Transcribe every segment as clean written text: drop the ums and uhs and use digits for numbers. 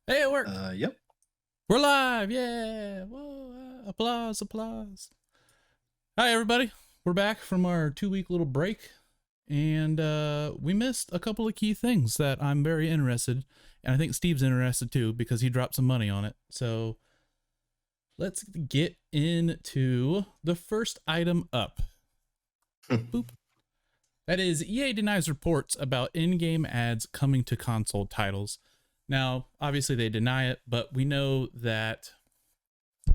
Hey, it worked. Yep. We're live. Yeah. Whoa. Applause, applause. Hi, everybody. We're back from our 2 week little break. And we missed a couple of key things that I'm very interested. And I think Steve's interested too because he dropped some money on it. So let's get into the first item up. Boop. That is, EA denies reports about in game ads coming to console titles. Now, obviously, they deny it, but we know that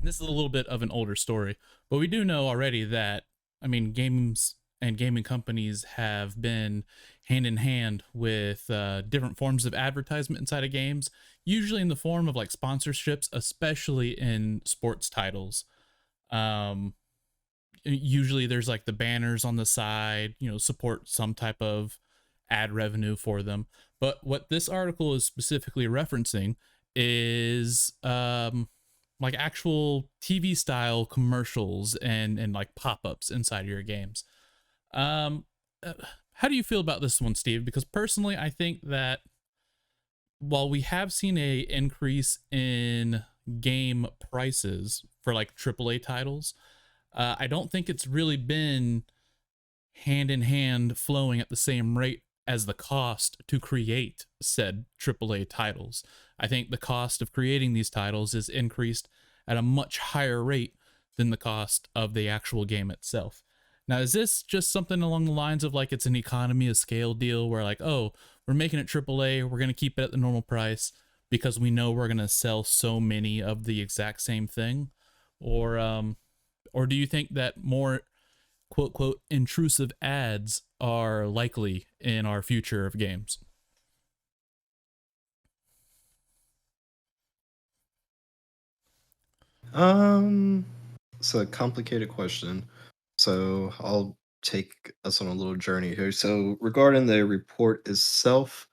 this is a little bit of an older story, but we do know already that, I mean, games and gaming companies have been hand in hand with different forms of advertisement inside of games, usually in the form of like sponsorships, especially in sports titles. Um, Usually there's like the banners on the side, support some type of ad revenue for them. But what this article is specifically referencing is like actual TV style commercials and like pop-ups inside of your games. Um uh, how do you feel about this one, Steve? Because personally, I think that while we have seen a increase in game prices for like AAA titles, I don't think it's really been hand in hand flowing at the same rate as the cost to create said AAA titles. I think the cost of creating these titles is increased at a much higher rate than the cost of the actual game itself. Now, is this just something along the lines of like it's an economy of scale deal where like, oh, we're making it AAA, we're going to keep it at the normal price because we know we're going to sell so many of the exact same thing? Or do you think that more quote quote intrusive ads are likely in our future of games? Um, it's a complicated question. So I'll take us on a little journey here. So regarding the report itself,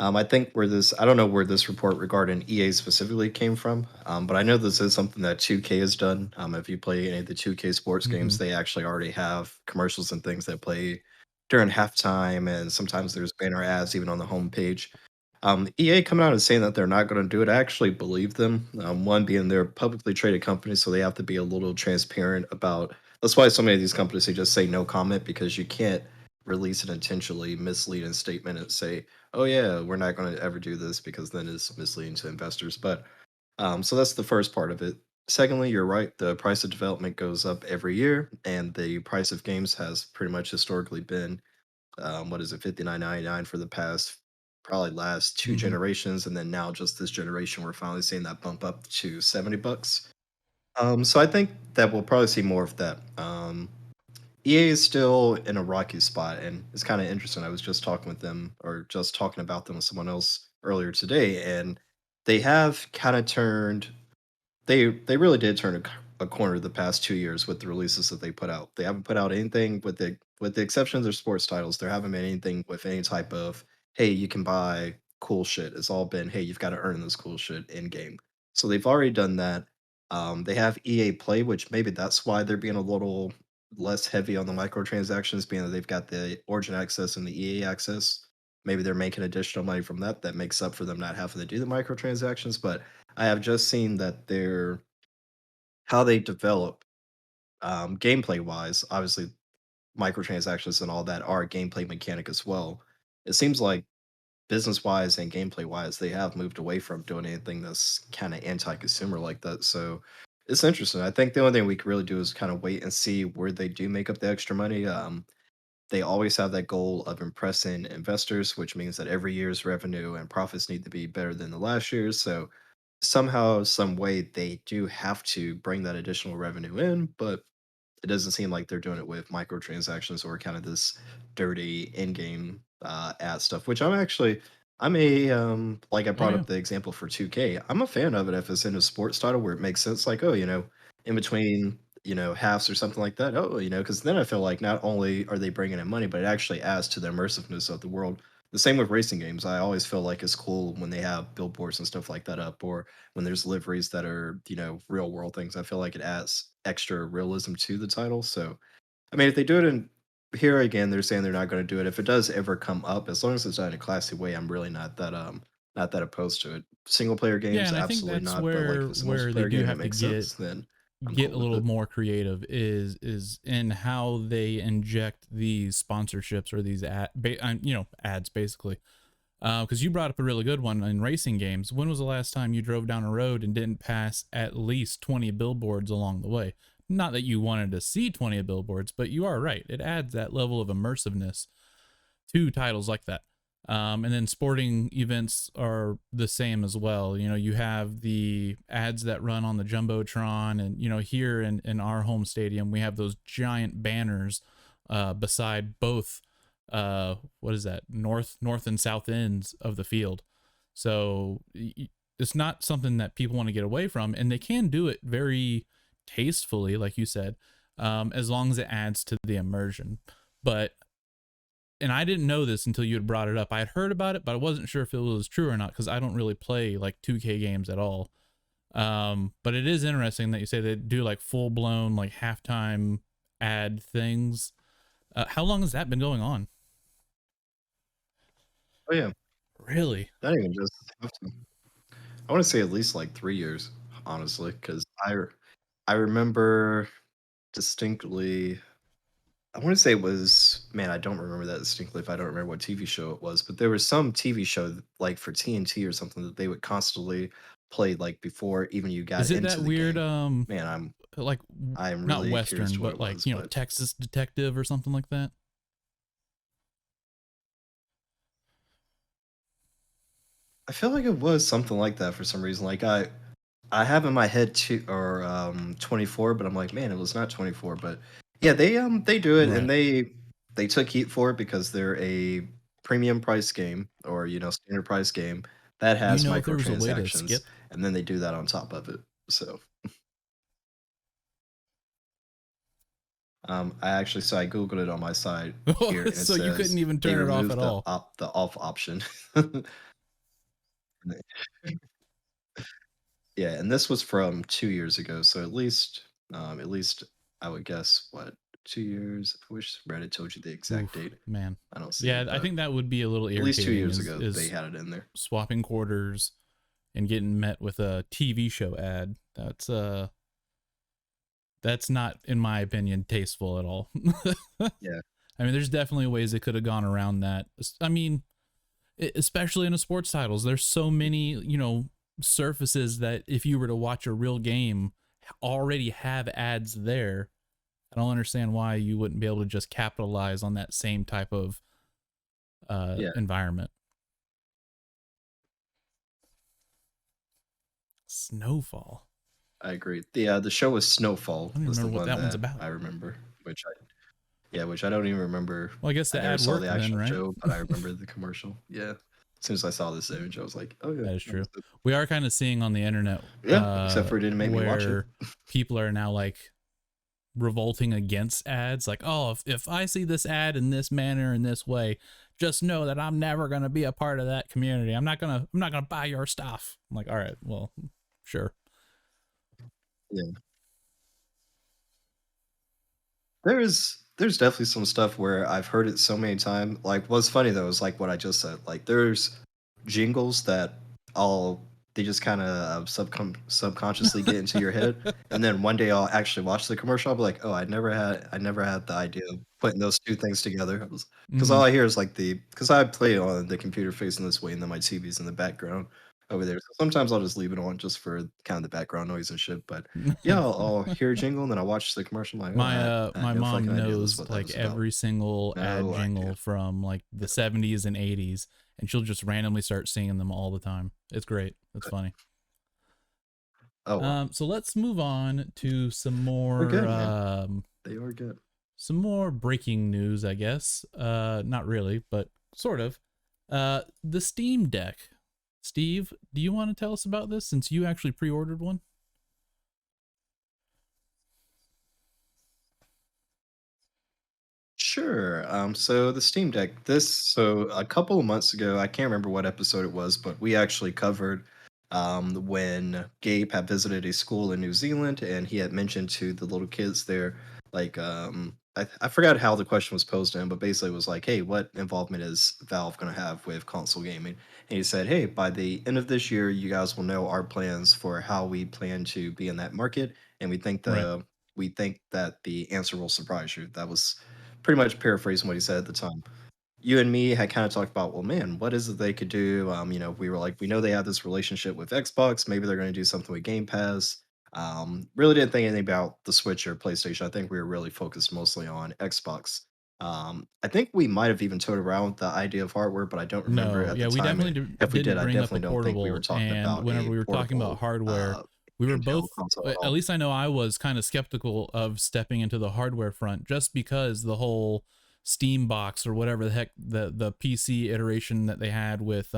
I think I don't know where this report regarding EA specifically came from, but I know this is something that 2K has done. If you play any of the 2K sports games, Mm-hmm. they actually already have commercials and things that play during halftime, and sometimes there's banner ads even on the homepage. EA coming out and saying that they're not going to do it, I actually believe them. One being they're a publicly traded company, so they have to be a little transparent about. That's why so many of these companies they just say no comment because you can't release an intentionally misleading statement and say, "Oh yeah, we're not going to ever do this," because then it's misleading to investors. But so that's the first part of it. Secondly, you're right. The price of development goes up every year, and the price of games has pretty much historically been what is it, 59.99 for the past probably last two Mm-hmm. generations, and then now just this generation, we're finally seeing that bump up to $70. So I think that we'll probably see more of that. EA is still in a rocky spot, and it's kind of interesting. I was just talking with them, or just talking about them with someone else earlier today, and they have kind of turned they really did turn a corner the past 2 years with the releases that they put out. They haven't put out anything with the exception of their sports titles, there haven't been anything with any type of, "Hey, you can buy cool shit." It's all been, "Hey, you've gotta earn this cool shit in game." So they've already done that. They have EA Play, which maybe that's why they're being a little less heavy on the microtransactions, being that they've got the Origin access and the EA access. Maybe they're making additional money from that, that makes up for them not having to do the microtransactions, but I have just seen that they're how they develop, gameplay wise. Obviously, microtransactions and all that are a gameplay mechanic as well. It seems like business wise and gameplay wise, they have moved away from doing anything that's kind of anti-consumer like that. So it's interesting. I think the only thing we can really do is kind of wait and see where they do make up the extra money. They always have that goal of impressing investors, which means that every year's revenue and profits need to be better than the last year's. So somehow, some way, they do have to bring that additional revenue in, but it doesn't seem like they're doing it with microtransactions or kind of this dirty in-game ad stuff. Which I'm a like I Oh brought yeah. up the example for 2K. I'm a fan of it if it's in a sports title where it makes sense. Like, oh, in between halves or something like that. Oh, because then I feel like not only are they bringing in money, but it actually adds to the immersiveness of the world. The same with racing games. I always feel like it's cool when they have billboards and stuff like that up, or when there's liveries that are, real world things. I feel like it adds extra realism to the title. So, I mean, if they do it in here again, they're saying they're not going to do it. If it does ever come up, as long as it's done in a classy way, I'm really not not that opposed to it. Single player Yeah, games, and I think absolutely that's not. But like if it's a where they multiplayer do game that have to makes sense, then I'm get cool a with little it. more creative is in how they inject these sponsorships or these ads basically. Because you brought up a really good one in racing games. When was the last time you drove down a road and didn't pass at least 20 billboards along the way? Not that you wanted to see 20 billboards, but you are right. It adds that level of immersiveness to titles like that. And then sporting events are the same as well. You know, you have the ads that run on the Jumbotron, and, you know, here in our home stadium, we have those giant banners beside both, what is that, north and south ends of the field. So it's not something that people want to get away from, and they can do it very tastefully, like you said, as long as it adds to the immersion. But and I didn't know this until you had brought it up. I had heard about it, but I wasn't sure if it was true or not because I don't really play like 2K games at all. But it is interesting that you say they do like full blown like halftime ad things. How long has that been going on? Oh yeah, Really? not even just have to. I want to say at least like 3 years, honestly, because I remember distinctly. I want to say it was, man, I don't remember that distinctly if I don't remember what TV show it was, but there was some TV show like for TNT or something that they would constantly play like before even you got Is it into that the weird game. Man, like I'm not really curious Western, to what but it like, was, you know, but Texas Detective or something like that? I feel like it was something like that for some reason. Like I have in my head 24, but I'm like, man, it was not 24. But yeah, they do it, and Right. they took heat for it because they're a premium price game or standard price game that Do you has know if there was a way to microtransactions, skip? and then they do that on top of it. So I googled it on my side here, and it So you couldn't says even they turn it off removed at all. the off option. Yeah, and this was from 2 years ago, so at least I would guess what 2 years. I wish Reddit told you the exact Oof, date. man. I don't see Yeah, it, I but think that would be a little at least two irritating years is ago they had it in there. swapping quarters and getting met with a TV show ad. That's not, in my opinion, tasteful at all. Yeah, I mean, there's definitely ways they could have gone around that. I mean, especially in the sports titles, there's so many, you know, surfaces that if you were to watch a real game already have ads there. I don't understand why you wouldn't be able to just capitalize on that same type of yeah, environment. Snowfall. I agree. The show was I Snowfall don't even was the remember what one that one's that about. I remember, which I don't even remember. Well, I guess I the never ad saw the worked then, actual right? show, but I remember the commercial. Yeah, as soon as I saw this image, I was like, oh yeah, That is that was true. it. We are kind of seeing on the internet Yeah, except for it didn't make me watch it. where people are now like revolting against ads. Like, oh, if I see this ad in this manner, in this way, just know that I'm never going to be a part of that community. I'm not going to buy your stuff. I'm like, all right, well, sure. Yeah. There's definitely some stuff where I've heard it so many times. Like, what's funny though is like what I just said. Like, there's jingles that all they just kind of subconsciously get into your head, and then one day I'll actually watch the commercial. I'll be like, oh, I never had the idea of putting those two things together. Because Hmm. all I hear is like because I play on the computer facing this way, and then my TV's in the background over there. So sometimes I'll just leave it on just for kind of the background noise and shit. But yeah, I'll hear a jingle and then I'll watch the commercial. I'm like, oh, I had My no fucking mom idea that's knows what that like was about. every single ad No idea. jingle from like the 70s and 80s, and she'll just randomly start singing them all the time. It's great. It's funny. Oh well, So let's move on to they're good, man. They are good. some more breaking news, I guess. Not really, but sort of. The Steam Deck. Steve, do you want to tell us about this since you actually pre-ordered one? Sure. So the Steam Deck. So a couple of months ago, I can't remember what episode it was, but we actually covered when Gabe had visited a school in New Zealand, and he had mentioned to the little kids there, like I forgot how the question was posed to him, but basically it was like, "Hey, what involvement is Valve gonna have with console gaming?" And he said, "Hey, by the end of this year, you guys will know our plans for how we plan to be in that market, and Right. we think that the answer will surprise you." That was pretty much paraphrasing what he said at the time. You and me had kind of talked about, well, man, what is it they could do? We were like, we know they have this relationship with Xbox. Maybe they're going to do something with Game Pass. Really didn't think anything about the Switch or PlayStation. I think we were really focused mostly on Xbox. I think we might have even toyed around with the idea of hardware, but I don't remember No, at the yeah, we time. definitely And if we did, didn't I bring up a definitely don't think we were portable. talking And about whenever a we were talking about portable hardware, we were handheld both, console at at all. least I know I was kind of skeptical of stepping into the hardware front just because the whole Steam box or whatever the heck the PC iteration that they had with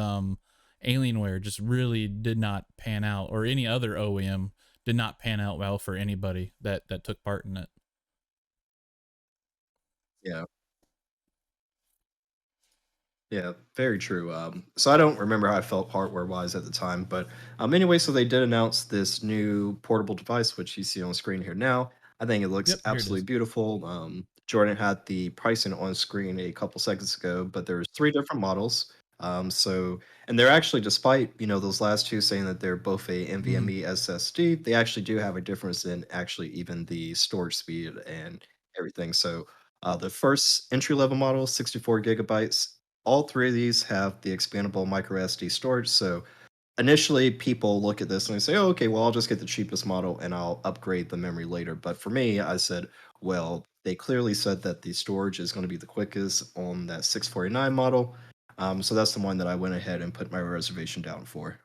Alienware just really did not pan out, or any other OEM did not pan out well for anybody that took part in it. Yeah. Yeah, very true. So I don't remember how I felt hardware wise at the time, but anyway, so they did announce this new portable device, which you see on screen here now. I think it looks Yep, here it absolutely is. beautiful. Jordan had the pricing on screen a couple seconds ago, but there's three different models. And they're actually, despite those last two saying that they're both a Mhm. NVMe SSD, they actually do have a difference in actually even the storage speed and everything. So the first entry level model, 64 gigabytes, all three of these have the expandable micro SD storage. So initially, people look at this and they say, "Oh, okay, well, I'll just get the cheapest model and I'll upgrade the memory later." But for me, I said, well, they clearly said that the storage is going to be the quickest on that 649 model. So that's the one that I went ahead and put my reservation down for.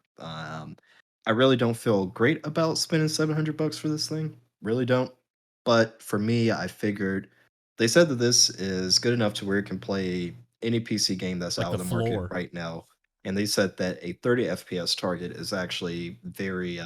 I really don't feel great about spending 700 bucks for this thing. Really don't. But for me, I figured they said that this is good enough to where it can play any PC game that's Like out the of the market floor. right now, and they said that a 30 FPS target is actually very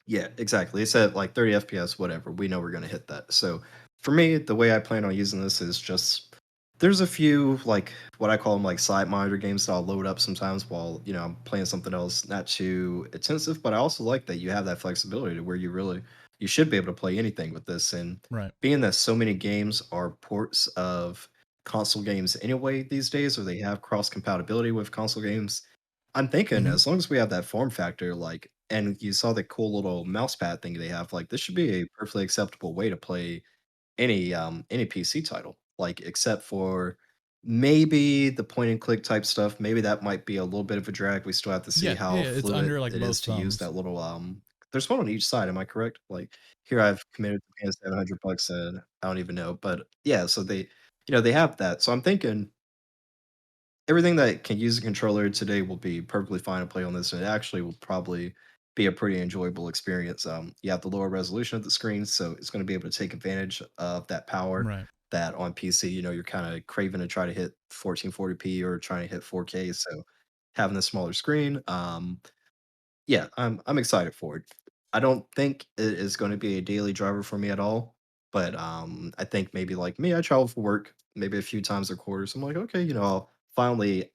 yeah, exactly. They said like 30 FPS, whatever. We know we're gonna hit that. So for me, the way I plan on using this is just there's a few like what I call them like side monitor games that I'll load up sometimes while I'm playing something else, not too intensive. But I also like that you have that flexibility to where you should be able to play anything with this. And Right. being that so many games are ports of console games anyway these days, or they have cross compatibility with console games, I'm thinking Mhm. as long as we have that form factor, like, and you saw the cool little mouse pad thing they have, like, this should be a perfectly acceptable way to play any PC title. Like, except for maybe the point and click type stuff. Maybe that might be a little bit of a drag. We still have to see Yeah, how yeah, it's fluid under like it is both to use thumbs. that little there's one on each side, am I correct? Like here I've committed to paying 700 bucks and I don't even know. But yeah, so they have that. So I'm thinking everything that can use a controller today will be perfectly fine to play on this, and it actually will probably be a pretty enjoyable experience. You have the lower resolution of the screen, so it's going to be able to take advantage of that power Right. that on PC, you're kind of craving to try to hit 1440p or trying to hit 4K. So having the smaller screen, yeah, I'm excited for it. I don't think it is going to be a daily driver for me at all, but I think maybe like me, I travel for work maybe a few times a quarter. So I'm like, okay,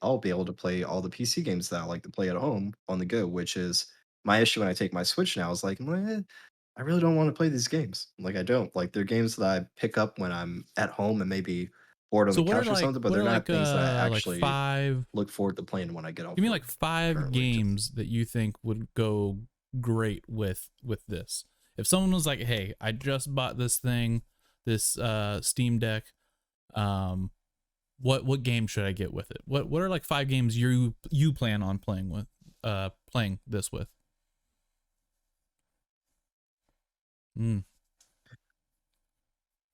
I'll be able to play all the PC games that I like to play at home on the go, which is my issue when I take my Switch now. Is like, I really don't want to play these games. Like I don't like they're games that I pick up when I'm at home and maybe bored on So the couch or something, but what they're are not things that I like actually five look forward to playing when I get give off me work like five currently. Just games that you think would go great with this. If someone was like, "Hey, I just bought this thing, this Steam Deck, um what game should I get with it? What are like five games you plan on playing this with?" Mm.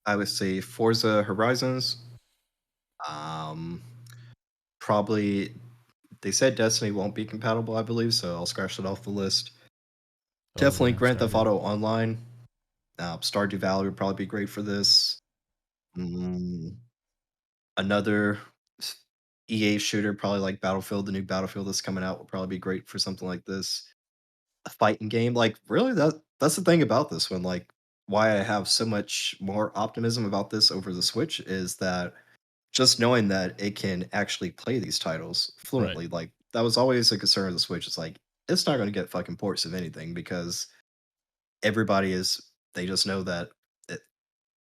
I would say Forza Horizons. Um, Probably they said Destiny won't be compatible, I believe, so I'll scratch it off the list. Oh Definitely yeah, Grand Theft Stardew. Auto Online. Stardew Valley would probably be great for this. Mm, another s- EA shooter, probably like Battlefield. The new Battlefield that's coming out will probably be great for something like this. A fighting game, like really, that's the thing about this one. Like, why I have so much more optimism about this over the Switch is that just knowing that it can actually play these titles Right. fluently, like, that was always a concern of the Switch. It's like, it's not gonna get fucking ports of anything because everybody is they just know that it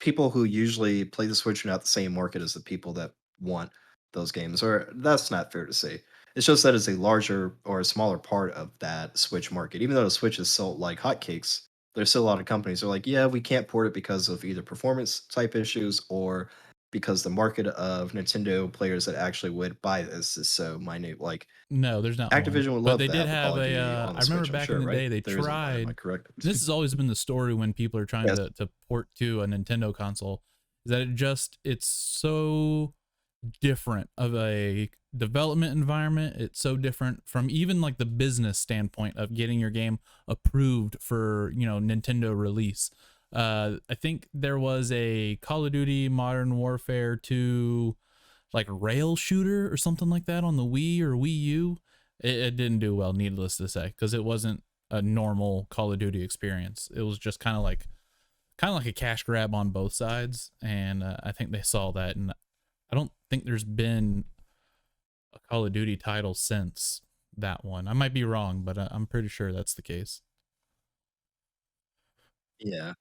people who usually play the Switch are not the same market as the people that want those games, or that's not fair to say. It's just that it's a larger or a smaller part of that Switch market. Even though the Switch is sold like hotcakes, there's still a lot of companies that are like, yeah, we can't port it because of either performance type issues or because the market of Nintendo players that actually would buy this is so minute. Like No, there's not one. Activision would But love they to did have a Call have of a. Duty on I the remember Switch, I'm back in sure, the right? day they There isn't one, am I tried. correct? This has always been the story when people are trying Yes. to port to a Nintendo console, is that it's so different of a development environment. It's so different from even like the business standpoint of getting your game approved for, Nintendo release. I think there was a Call of Duty Modern Warfare 2 like rail shooter or something like that on the Wii or Wii U. It didn't do well, needless to say, because it wasn't a normal Call of Duty experience. It was just kind of like a cash grab on both sides, and I think they saw that, and I don't think there's been a Call of Duty title since that one. I might be wrong, but I'm pretty sure that's the case. Yeah.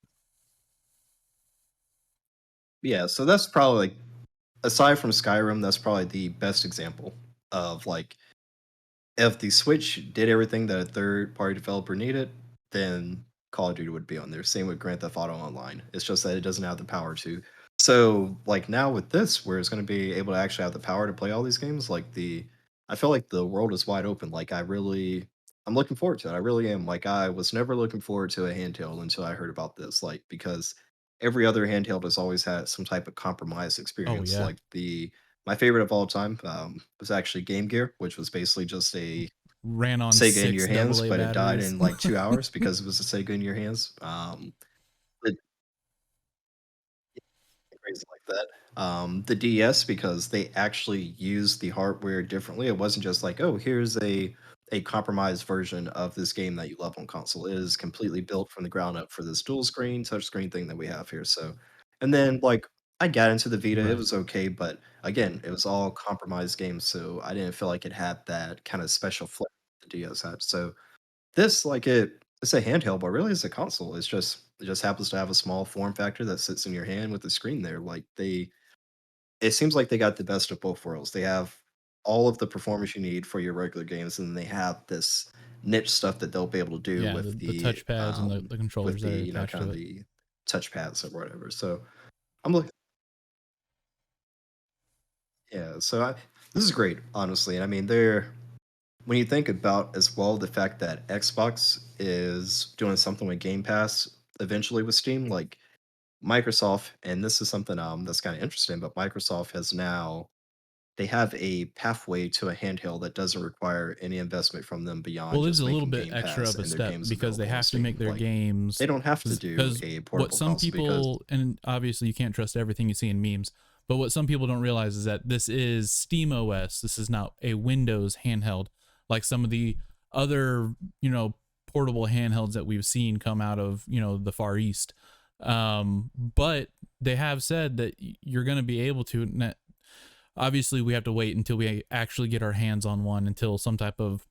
Yeah, so that's probably like aside from Skyrim, that's probably the best example of like if the Switch did everything that a third party developer needed, then Call of Duty would be on there. Same with Grand Theft Auto Online. It's just that it doesn't have the power to. So, like now with this, where it's going to be able to actually have the power to play all these games, I feel like the world is wide open. I'm looking forward to it. I really am. Like, I was never looking forward to a handheld until I heard about this. Like, because every other handheld has always had some type of compromise Oh experience. yeah, My favorite of all time was actually Game Gear, which was basically just a ran on Sega in your six hands, AA but it died batteries. in like 2 hours because it was a Sega in your hands. But crazy like that. The DS because they actually used the hardware differently. It wasn't just like, oh, here's a compromised version of this game that you love on console. It is completely built from the ground up for this dual screen touchscreen thing that we have here. So, and then like I got into the Vita, it Right. was okay, but again, it was all compromised games, so I didn't feel like it had that kind of special flair the DS had. So it's a handheld, but really it's a console. It just happens to have a small form factor that sits in your hand with the screen there. It seems like they got the best of both worlds. They have all of the performance you need for your regular games, and they have this niche stuff that they'll be able to do Yeah, the touch pads and the with controllers the that are attached kind to of it. the touchpads or whatever. So I'm looking, yeah. This is great, honestly. And I mean, they're when you think about as well the fact that Xbox is doing something with Game Pass eventually with Steam, like Microsoft, and this is something that's kind of interesting, but Microsoft has now they have a pathway to a handheld that doesn't require any investment from them beyond Well, it is just a little making bit Game extra Pass of a and their step games because they available on have to make Steam. their Like games, they don't have to do because a what portable some console because people, and obviously you can't trust everything you see in memes, but what some people don't realize is that this is Steam OS. This is not a Windows handheld like some of the other, portable handhelds that we've seen come out of, the Far East. But they have said that you're going to be able to. Obviously, we have to wait until we actually get our hands on one, until some type of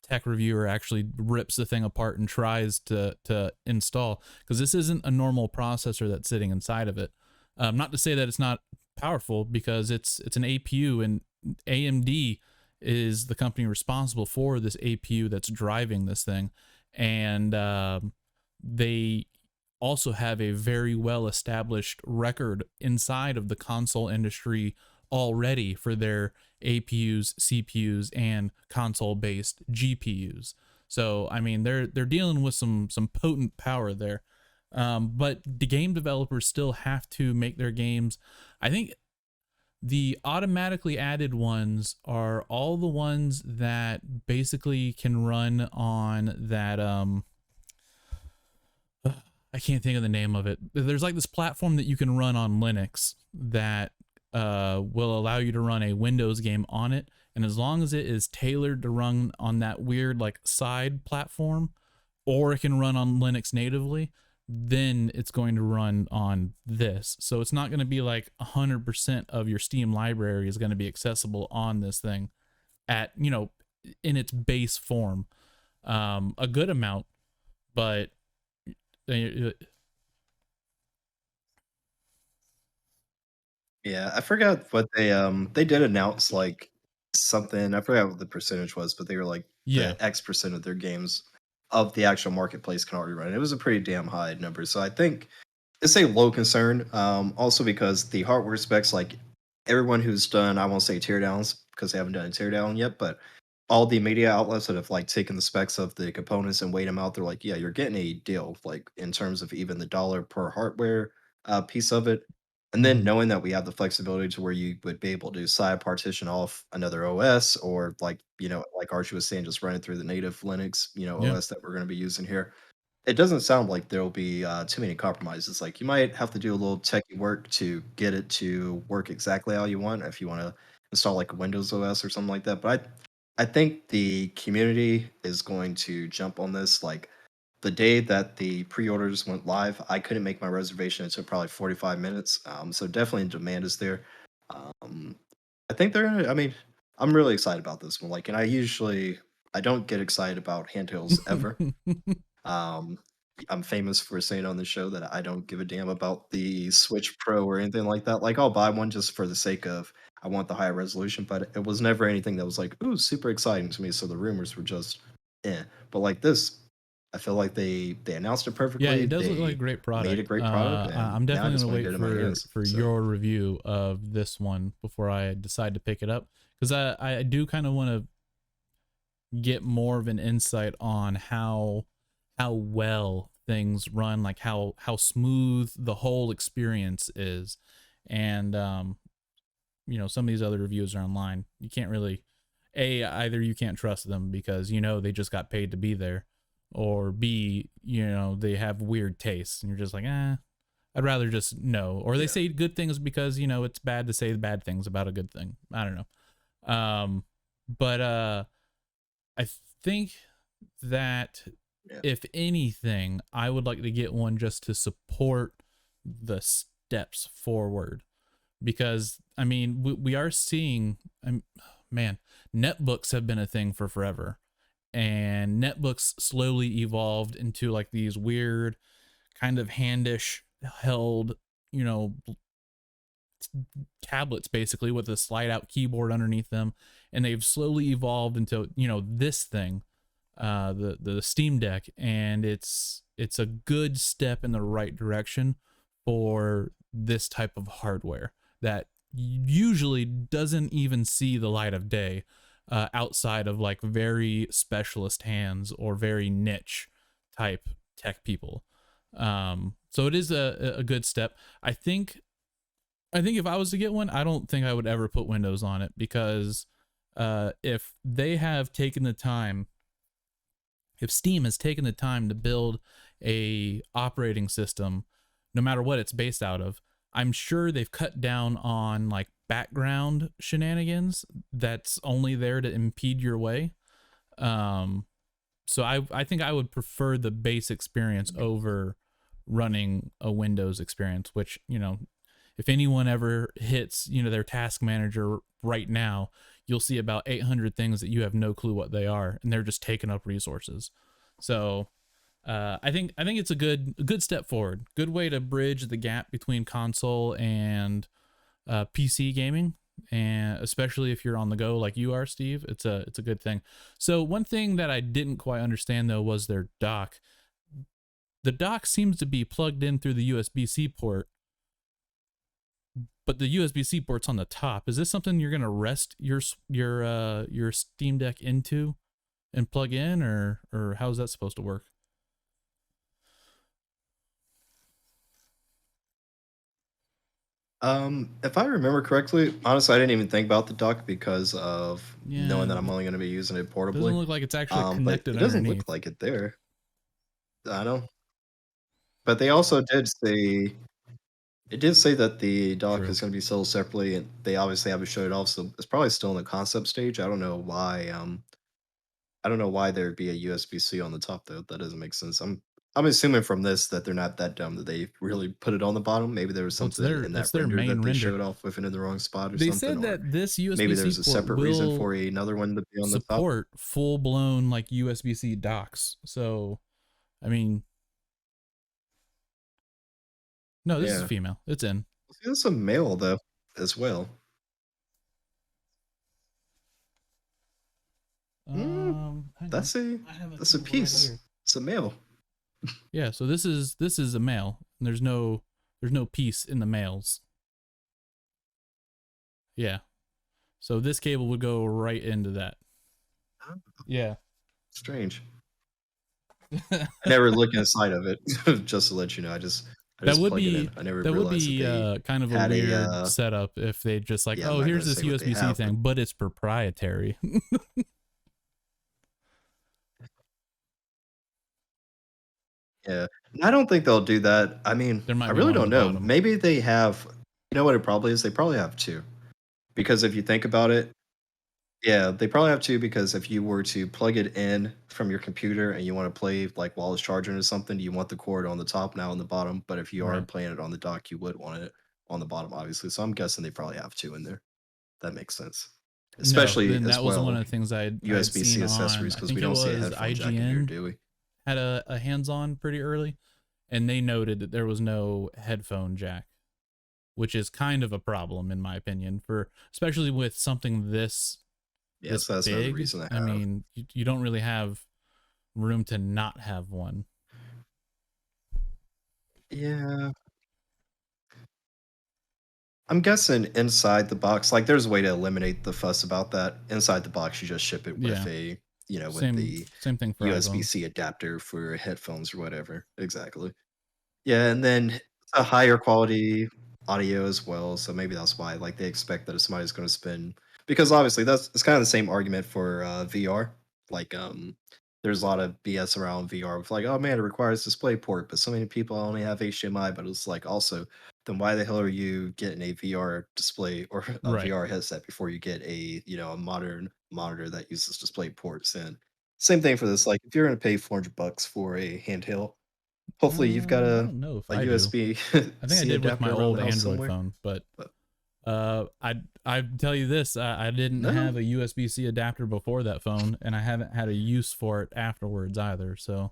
tech reviewer actually rips the thing apart and tries to install, because this isn't a normal processor that's sitting inside of it. Not to say that it's not powerful, because it's an APU, and AMD is the company responsible for this APU that's driving this thing, and they also have a very well established record inside of the console industry already for their APUs, CPUs, and console-based GPUs. So I mean, they're dealing with some potent power there. But the game developers still have to make their games. I think the automatically added ones are all the ones that basically can run on that I can't think of the name of it. There's like this platform that you can run on Linux that will allow you to run a Windows game on it. And as long as it is tailored to run on that weird like side platform, or it can run on Linux natively, then it's going to run on this. So it's not going to be like 100% of your Steam library is going to be accessible on this thing at, in its base form. A good amount, but Yeah, I forgot what they did announce like something. I forgot what the percentage was, but they were like Yeah. the X percent of their games of the actual marketplace can already run. It was a pretty damn high number. So I think it's a low concern. Also because the hardware specs, like everyone who's done, I won't say teardowns because they haven't done a teardown yet, but all the media outlets that have like taken the specs of the components and weighed them out, they're like, yeah, you're getting a deal, like in terms of even the dollar per hardware piece of it. And then Hmm. knowing that we have the flexibility to where you would be able to side partition off another OS or like, like Archie was saying, just running through the native Linux, Yeah. OS that we're going to be using here. It doesn't sound like there'll be too many compromises. Like you might have to do a little techie work to get it to work exactly how you want if you want to install like a Windows OS or something like that. But I think the community is going to jump on this. Like the day that the pre-orders went live, I couldn't make my reservation. It took probably 45 minutes. So definitely demand is there. Um, I think they're gonna. I mean, I'm really excited about this one. Like, and I don't get excited about handhelds ever. Um, I'm famous for saying on the show that I don't give a damn about the Switch Pro or anything like that. Like, I'll buy one just for the sake of I want the higher resolution, but it was never anything that was like, ooh, super exciting to me. So the rumors were just, eh. But like this, I feel like they announced it Yeah, perfectly. it does look like a They great made a product. great product, and I'm now I definitely just gonna want to wait get it in my hands. for So your review of this one before I decide to pick it up, because I do kind of want to get more of an insight on how well things run, like how smooth the whole experience is. And some of these other reviews are online. You can't really, either you can't trust them because they just got paid to be there, or B, they have weird tastes and you're just like, I'd rather just know. Or they yeah, say good things because it's bad to say bad things about a good thing. I don't know. But I think that yeah, if anything, I would like to get one just to support the steps forward, because I mean we are seeing, man, netbooks have been a thing for forever, and netbooks slowly evolved into like these weird kind of handish held, you know tablets basically with a slide out keyboard underneath them, and they've slowly evolved into this thing, the Steam Deck, and it's a good step in the right direction for this type of hardware that usually doesn't even see the light of day, outside of like very specialist hands or very niche type tech people. So it is a good step. I think if I was to get one, I don't think I would ever put Windows on it, because if they have taken the time, if Steam has taken the time to build a operating system, no matter what it's based out of, I'm sure they've cut down on like background shenanigans that's only there to impede your way. Um, so I think I would prefer the base experience over running a Windows experience, which, if anyone ever hits, their task manager right now, you'll see about 800 things that you have no clue what they are, and they're just taking up resources. So I think it's a good step forward, good way to bridge the gap between console and PC gaming, and especially if you're on the go like you are, Steve, it's a good thing. So one thing that I didn't quite understand though was their dock. The dock seems to be plugged in through the USB-C port, but the USB-C port's on the top. Is this something you're gonna rest your Steam Deck into and plug in, or how's that supposed to work? if I remember correctly, honestly, I didn't even think about the dock because of knowing Yeah, that I'm only going to be using it doesn't portably. look like it's actually But connected it doesn't look underneath. like it there. I don't. But they also did say it did say that the dock True. is going to be sold separately, and they obviously haven't showed it off, so it's probably still in the concept stage. I don't know why. I don't know why there'd be a USB-C on the top though. That doesn't make sense. I'm assuming from this that they're not that dumb that they really put it on the bottom. Maybe there was Well, it's something their in it's that their render main that they render. showed off with it in the wrong spot or They something, said or that this maybe USB-C there's a port separate reason will for another one to be on the top. support full-blown like USB-C docks. So, I mean, no, this is Yeah. female. It's in. See, that's a male though. as well. Hang on. That's a I have a that's a cable right piece. here. It's a mail. Yeah, so this is a male. And there's no piece in the males. Yeah. So this cable would go right into that. Huh? Yeah. Strange. I never look inside of it, just to let you know. I That just would plug it in. be I never that would realized that be they kind of a had a weird setup if they just like, yeah, I'm oh, not here's gonna this say what they USB-C have, but thing, but it's proprietary. yeah. And I don't think they'll do that. I mean, There I might be really one on the don't know. bottom. Maybe they have, you know what it probably is? They probably have two. Because if you think about it, yeah, they probably have two because if you were to plug it in from your computer and you want to play like while it's charging or something, you want the cord on the top now on the bottom. But if you are Right. playing it on the dock, you would want it on the bottom, obviously. So I'm guessing they probably have two in there. That makes sense. No, Especially then as that was one well, of the things I had seen USB-C on, accessories I because we think it don't see a was headphone jack in here, IGN do we? had a hands-on pretty early, and they noted that there was no headphone jack, which is kind of a problem in my opinion, for especially with something this Yes, that's another big. reason I I have. mean, you don't really have room to not have one. Yeah, I'm guessing inside the box, like there's a way to eliminate the fuss about that. Inside the box, you just ship it with Yeah, a, with same the same thing for iPhones. USB-C adapter for headphones or whatever. Exactly. Yeah, and then a higher quality audio as well, so maybe that's why, like, they expect that if somebody's gonna spend because obviously that's it's kinda the same argument for, VR. Like, there's a lot of BS around VR with like, "Oh, man, it requires DisplayPort," but so many people only have HDMI, but it's like, also, then why the hell are you getting a VR display or a Right. VR headset before you get a, a modern monitor that uses DisplayPorts? And same thing for this, like, if you're gonna pay 400 bucks for a handheld, hopefully you've got I don't know if a I do. I think I USB-C did with my adapter around old the house Android somewhere, phone, but but I tell you this, I didn't no. have a USB-C adapter before that phone, and I haven't had a use for it afterwards either. So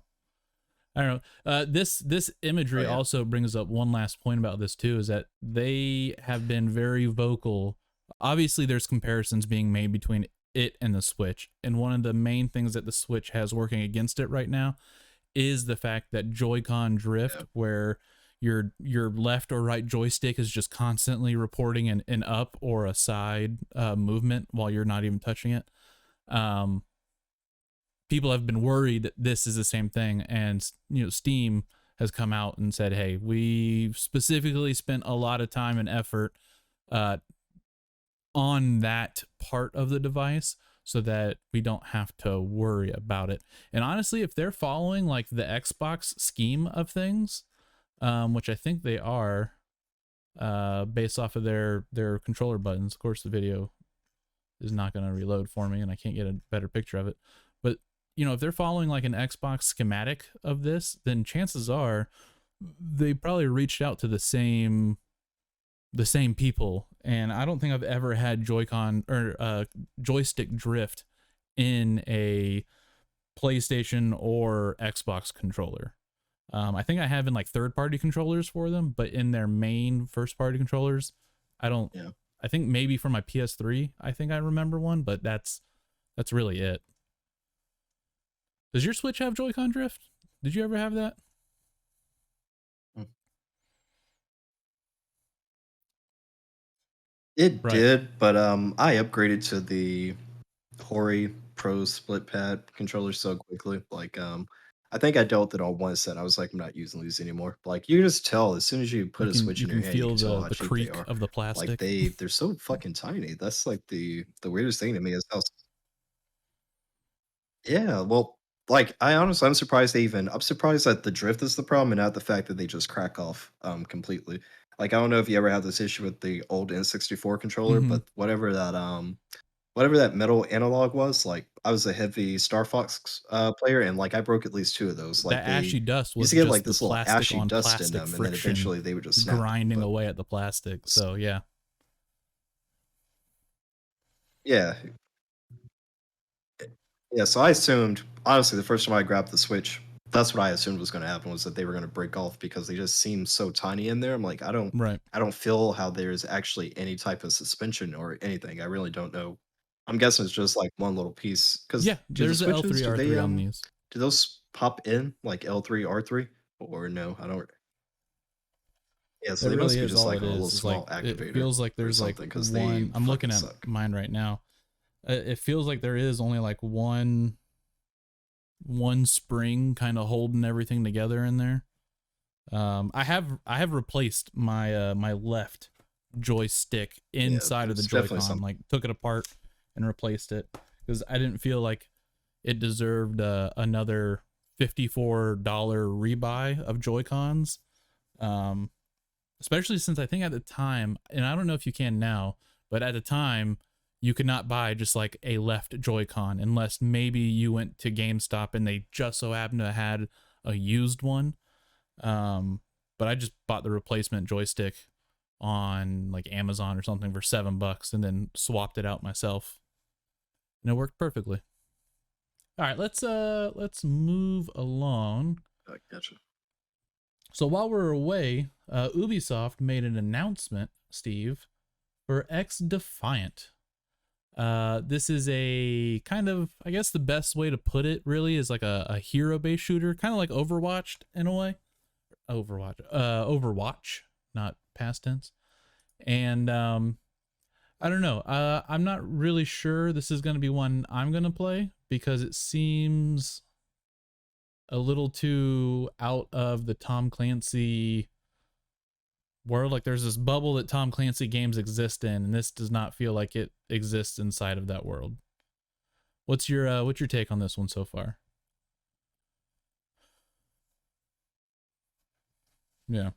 I don't know. This Oh, imagery yeah. also brings up one last point about this too, is that they have been very vocal. Obviously, there's comparisons being made between it and the Switch, and one of the main things that the Switch has working against it right now is the fact that Joy-Con drift, Yeah. where your left or right joystick is just constantly reporting an up or a side movement while you're not even touching it. Um, People have been worried that this is the same thing, and Steam has come out and said, hey, we specifically spent a lot of time and effort uh, on that part of the device so that we don't have to worry about it. And honestly, if they're following like the Xbox scheme of things, which I think they are, based off of their controller buttons. Of course, the video is not going to reload for me, and I can't get a better picture of it. But if they're following like an Xbox schematic of this, then chances are they probably reached out to the same people. And I don't think I've ever had Joy-Con or joystick drift in a PlayStation or Xbox controller. I think I have in like third-party controllers for them, but in their main first-party controllers, I don't. Yeah. I think maybe for my PS3, I think I remember one, but that's really it. Does your Switch have Joy-Con drift? Did you ever have that? Mm. It Right. did, but, I upgraded to the Hori Pro split pad controller so quickly, like, I think I dealt it on one set, I was like, "I'm not using these anymore." Like, you just tell as soon as you put You a can switch you in your can hand, you feel can tell the how the cheap they creak are. of the Like, plastic. they're so fucking tiny, that's, like, the weirdest thing to me is how yeah, well, like, I'm surprised I'm surprised that the drift is the problem and not the fact that they just crack off, completely. Like, I don't know if you ever had this issue with the old N64 controller, Mm-hmm. but whatever that metal analog was, like, I was a heavy Star Fox, player, and, like, I broke at least 2 of those, like, That they ashy dust used was to get, like, just the this little plastic ashy on dust in plastic them, and then friction eventually they would just snap, grinding but away at the plastic. s So yeah. yeah. Yeah, so I assumed honestly, the first time I grabbed the Switch, That's what I assumed was gonna happen, was that they were gonna break off because they just seem so tiny in there. I'm like, Right. I don't feel how there's actually any type of suspension or anything. I really don't know. I'm guessing it's just like one little piece. Yeah, Because do the there's a switches, L3 R3 on these. do those pop in like L3, R3? Or no, I don't. Yeah, so It they really must be is just all like it on a little is like small it activator feels like or there's like something. Because they one. I'm looking fucking at suck. mine right now. It feels like there is only like one spring kind of holding everything together in there. I have replaced my my left joystick Yeah, inside of the there's definitely Joy-Con, something. like took it apart and replaced it because I didn't feel like it deserved another $54 rebuy of Joy-Cons. Um, Especially since I think at the time, and I don't know if you can now, but at the time you could not buy just like a left Joy-Con unless maybe you went to GameStop and they just so happened to had a used one. Um, but I just bought the replacement joystick on like Amazon or something for $7 and then swapped it out myself. And it worked perfectly. All right, let's move along. I gotcha. So while we're away, Ubisoft made an announcement, Steve, for XDefiant. This is a kind of, I guess the best way to put it really is like a hero-based shooter, kind of like Overwatch in a way. Overwatch, not past tense. And I don't know. I'm not really sure this is going to be one I'm going to play because it seems a little too out of the Tom Clancy world. Like there's this bubble that Tom Clancy games exist in, and this does not feel like it exists inside of that world. What's your take on this one so far? Yeah.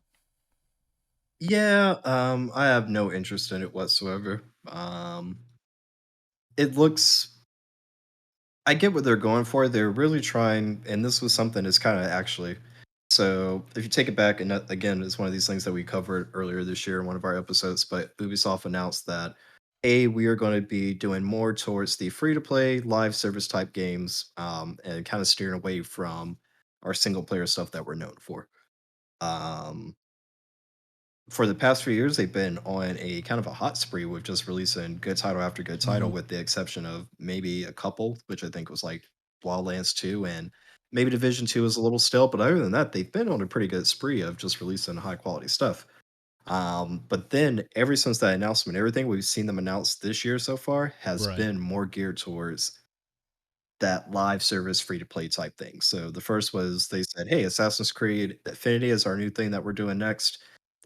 Yeah, I have no interest in it whatsoever. It looks I get what they're going for. They're really trying, and this was something that's kind of actually. So if you take it back, and that, again, it's one of these things that we covered earlier this year in one of our episodes. But Ubisoft announced that we are going to be doing more towards the free to play live service type games, and kind of steering away from our single player stuff that we're known for. Um, for the past few years, they've been on a kind of a hot spree with just releasing good title after good title, Mm-hmm. with the exception of maybe a couple, which I think was like Wildlands 2 and maybe Division 2 is a little stale. But other than that, they've been on a pretty good spree of just releasing high quality stuff. But then ever since that announcement, everything we've seen them announce this year so far has Right. been more geared towards that live service free to play type thing. So the first was they said, "Hey, Assassin's Creed Affinity is our new thing that we're doing next.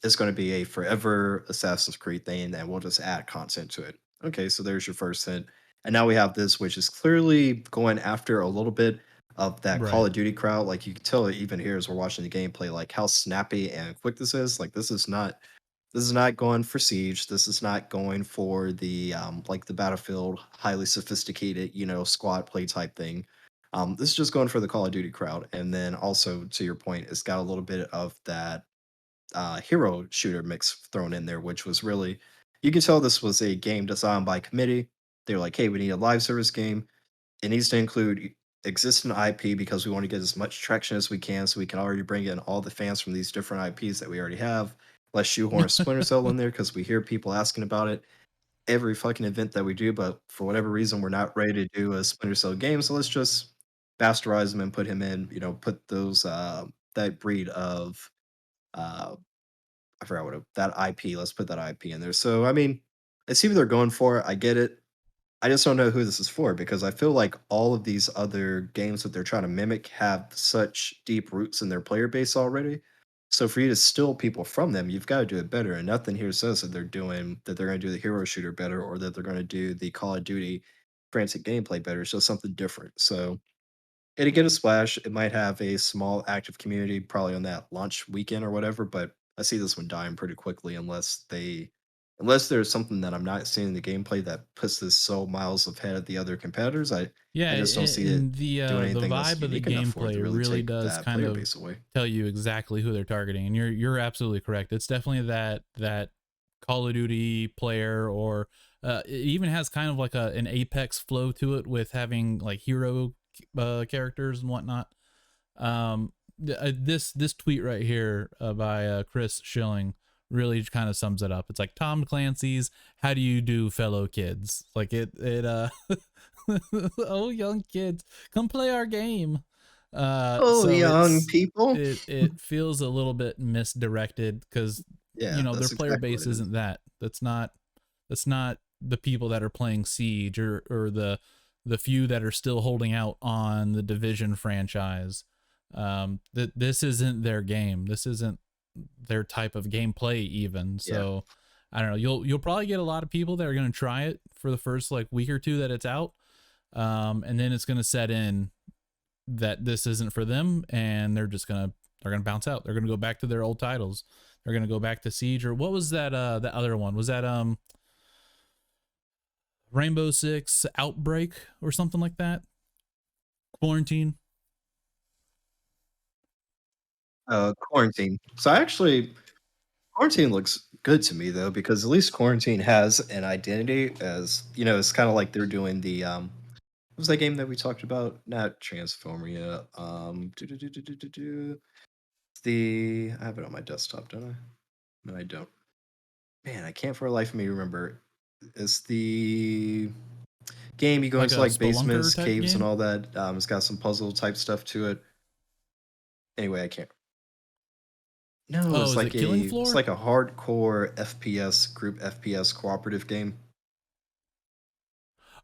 It's going to be a forever Assassin's Creed thing, and we'll just add content to it." Okay, so there's your first hint. And now we have this, which is clearly going after a little bit of that Call Right. of Duty crowd. Like you can tell it even here as we're watching the gameplay, like how snappy and quick this is. Like this is not going for Siege. This is not going for the like the Battlefield highly sophisticated, squad play type thing. This is just going for the Call of Duty crowd. And then also to your point, it's got a little bit of that hero shooter mix thrown in there, which was really you can tell this was a game designed by committee. They're like, hey, we need a live service game. It needs to include existing IP because we want to get as much traction as we can, so we can already bring in all the fans from these different IPs that we already have. Let's shoehorn Splinter Cell in there because we hear people asking about it every fucking event that we do, but for whatever reason, we're not ready to do a Splinter Cell game. So let's just bastardize him and put him in. Put those that breed of uh, I forgot that IP. Let's put that IP in there. So I mean, I see what they're going for. I get it. I just don't know who this is for because I feel like all of these other games that they're trying to mimic have such deep roots in their player base already. So for you to steal people from them, you've got to do it better. And nothing here says that they're going to do the hero shooter better or that they're going to do the Call of Duty frantic gameplay better. It's just something different. So it'll get a splash. It might have a small active community probably on that launch weekend or whatever, but I see this one dying pretty quickly unless there's something that I'm not seeing in the gameplay that puts this so miles ahead of the other competitors. Yeah, I just don't see it and doing the anything that's vibe of the unique enough for it to gameplay really really take does that kind player of base away. tell you exactly who they're targeting, and you're absolutely correct. It's definitely that Call of Duty player, or it even has kind of like an Apex flow to it with having like hero characters and whatnot. This tweet right here by Chris Schilling really kind of sums it up. It's like Tom Clancy's "How do you do, fellow kids?" Like it oh young kids, come play our game. Oh, So young people. it feels a little bit misdirected because Yeah, their that's player exactly what base it is. isn't that. That's not the people that are playing Siege or the few that are still holding out on the Division franchise. That this isn't their game. This isn't their type of gameplay even. Yeah. So I don't know. You'll probably get a lot of people that are going to try it for the first like week or two that it's out, and then it's going to set in that this isn't for them, and they're gonna bounce out. They're gonna go back to their old titles. They're gonna go back to Siege or what was that? The other one was that Rainbow Six Outbreak or something like that. Quarantine. Quarantine. So actually, Quarantine looks good to me though, because at least Quarantine has an identity. As you know, it's kind of like they're doing the what was that game that we talked about? Not Transformia. The I have it on my desktop, don't I? No, I don't. Man, I can't for the life of me remember. It's the game you go Like into a like spelunker basements, type caves, and game. all that. It's got some puzzle type stuff to it. Anyway, I can't. No, Oh, is it Killing it's Floor? like a hardcore FPS group FPS cooperative game.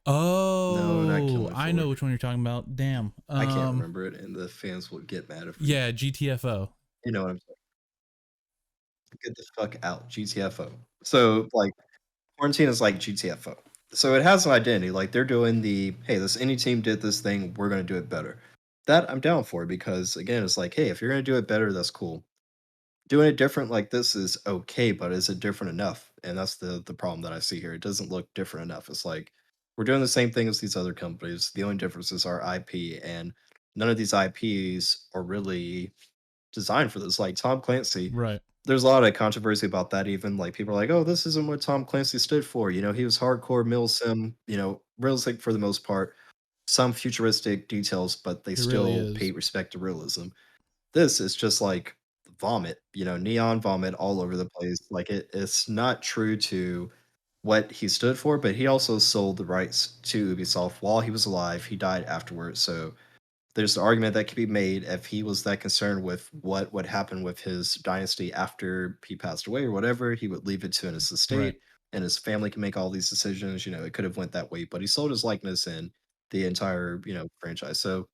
No, not Oh, Killing I know Floor. which one you're talking about. Damn. I can't remember it, and the fans will get mad at me. Yeah, GTFO. You know what I'm saying? Get the fuck out, GTFO. So like Quarantine is like GTFO. So it has an identity. Like they're doing the hey, this any team did this thing, we're gonna do it better. That I'm down for because again, it's like, hey, if you're gonna do it better, that's cool. Doing it different like this is okay, but is it different enough? And that's the problem that I see here. It doesn't look different enough. It's like we're doing the same thing as these other companies. The only difference is our IP, and none of these IPs are really designed for this. Like Tom Clancy, Right. there's a lot of controversy about that. Even like people are like, "Oh, this isn't what Tom Clancy stood for." You know, he was hardcore milsim. You know, realistic for the most part. Some futuristic details, but they It really still pay is. respect to realism. This is just like vomit, you know, neon vomit all over the place. Like it's not true to what he stood for, but he also sold the rights to Ubisoft while he was alive. He died afterwards. So there's an argument that could be made if he was that concerned with what would happen with his dynasty after he passed away or whatever, he would leave it to his Right. estate and his family can make all these decisions. You know, it could have went that way, but he sold his likeness and the entire, you know, franchise. So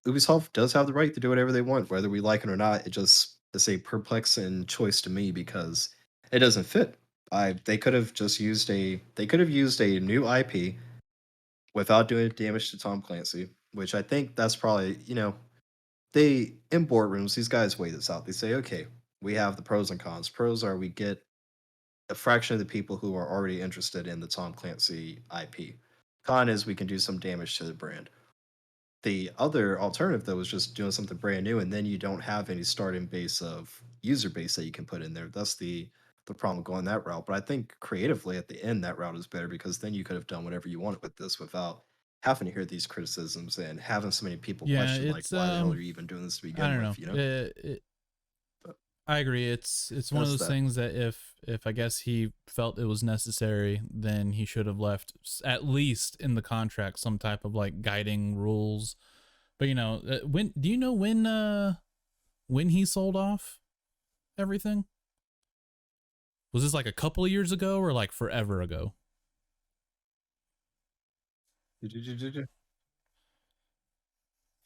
Ubisoft does have the right to do whatever they want, whether we like it or not. It just is a perplexing choice to me because it doesn't fit. I they could have used a new IP without doing damage to Tom Clancy, which I think that's probably, you know, they in boardrooms, these guys weigh this out. They say, okay, we have the pros and cons. Pros are we get a fraction of the people who are already interested in the Tom Clancy IP. Con is we can do some damage to the brand. The other alternative though is just doing something brand new, and then you don't have any starting base of user base that you can put in there. That's the problem going that route. But I think creatively at the end that route is better because then you could have done whatever you wanted with this without having to hear these criticisms and having so many people Yeah, question like it's why the hell are you even doing this to I begin don't know. with, you know? But I agree. It's one of that's those that. things that if I guess he felt it was necessary, then he should have left at least in the contract some type of like guiding rules. But when do you know when he sold off everything? Was this like a couple of years ago or like forever ago? I feel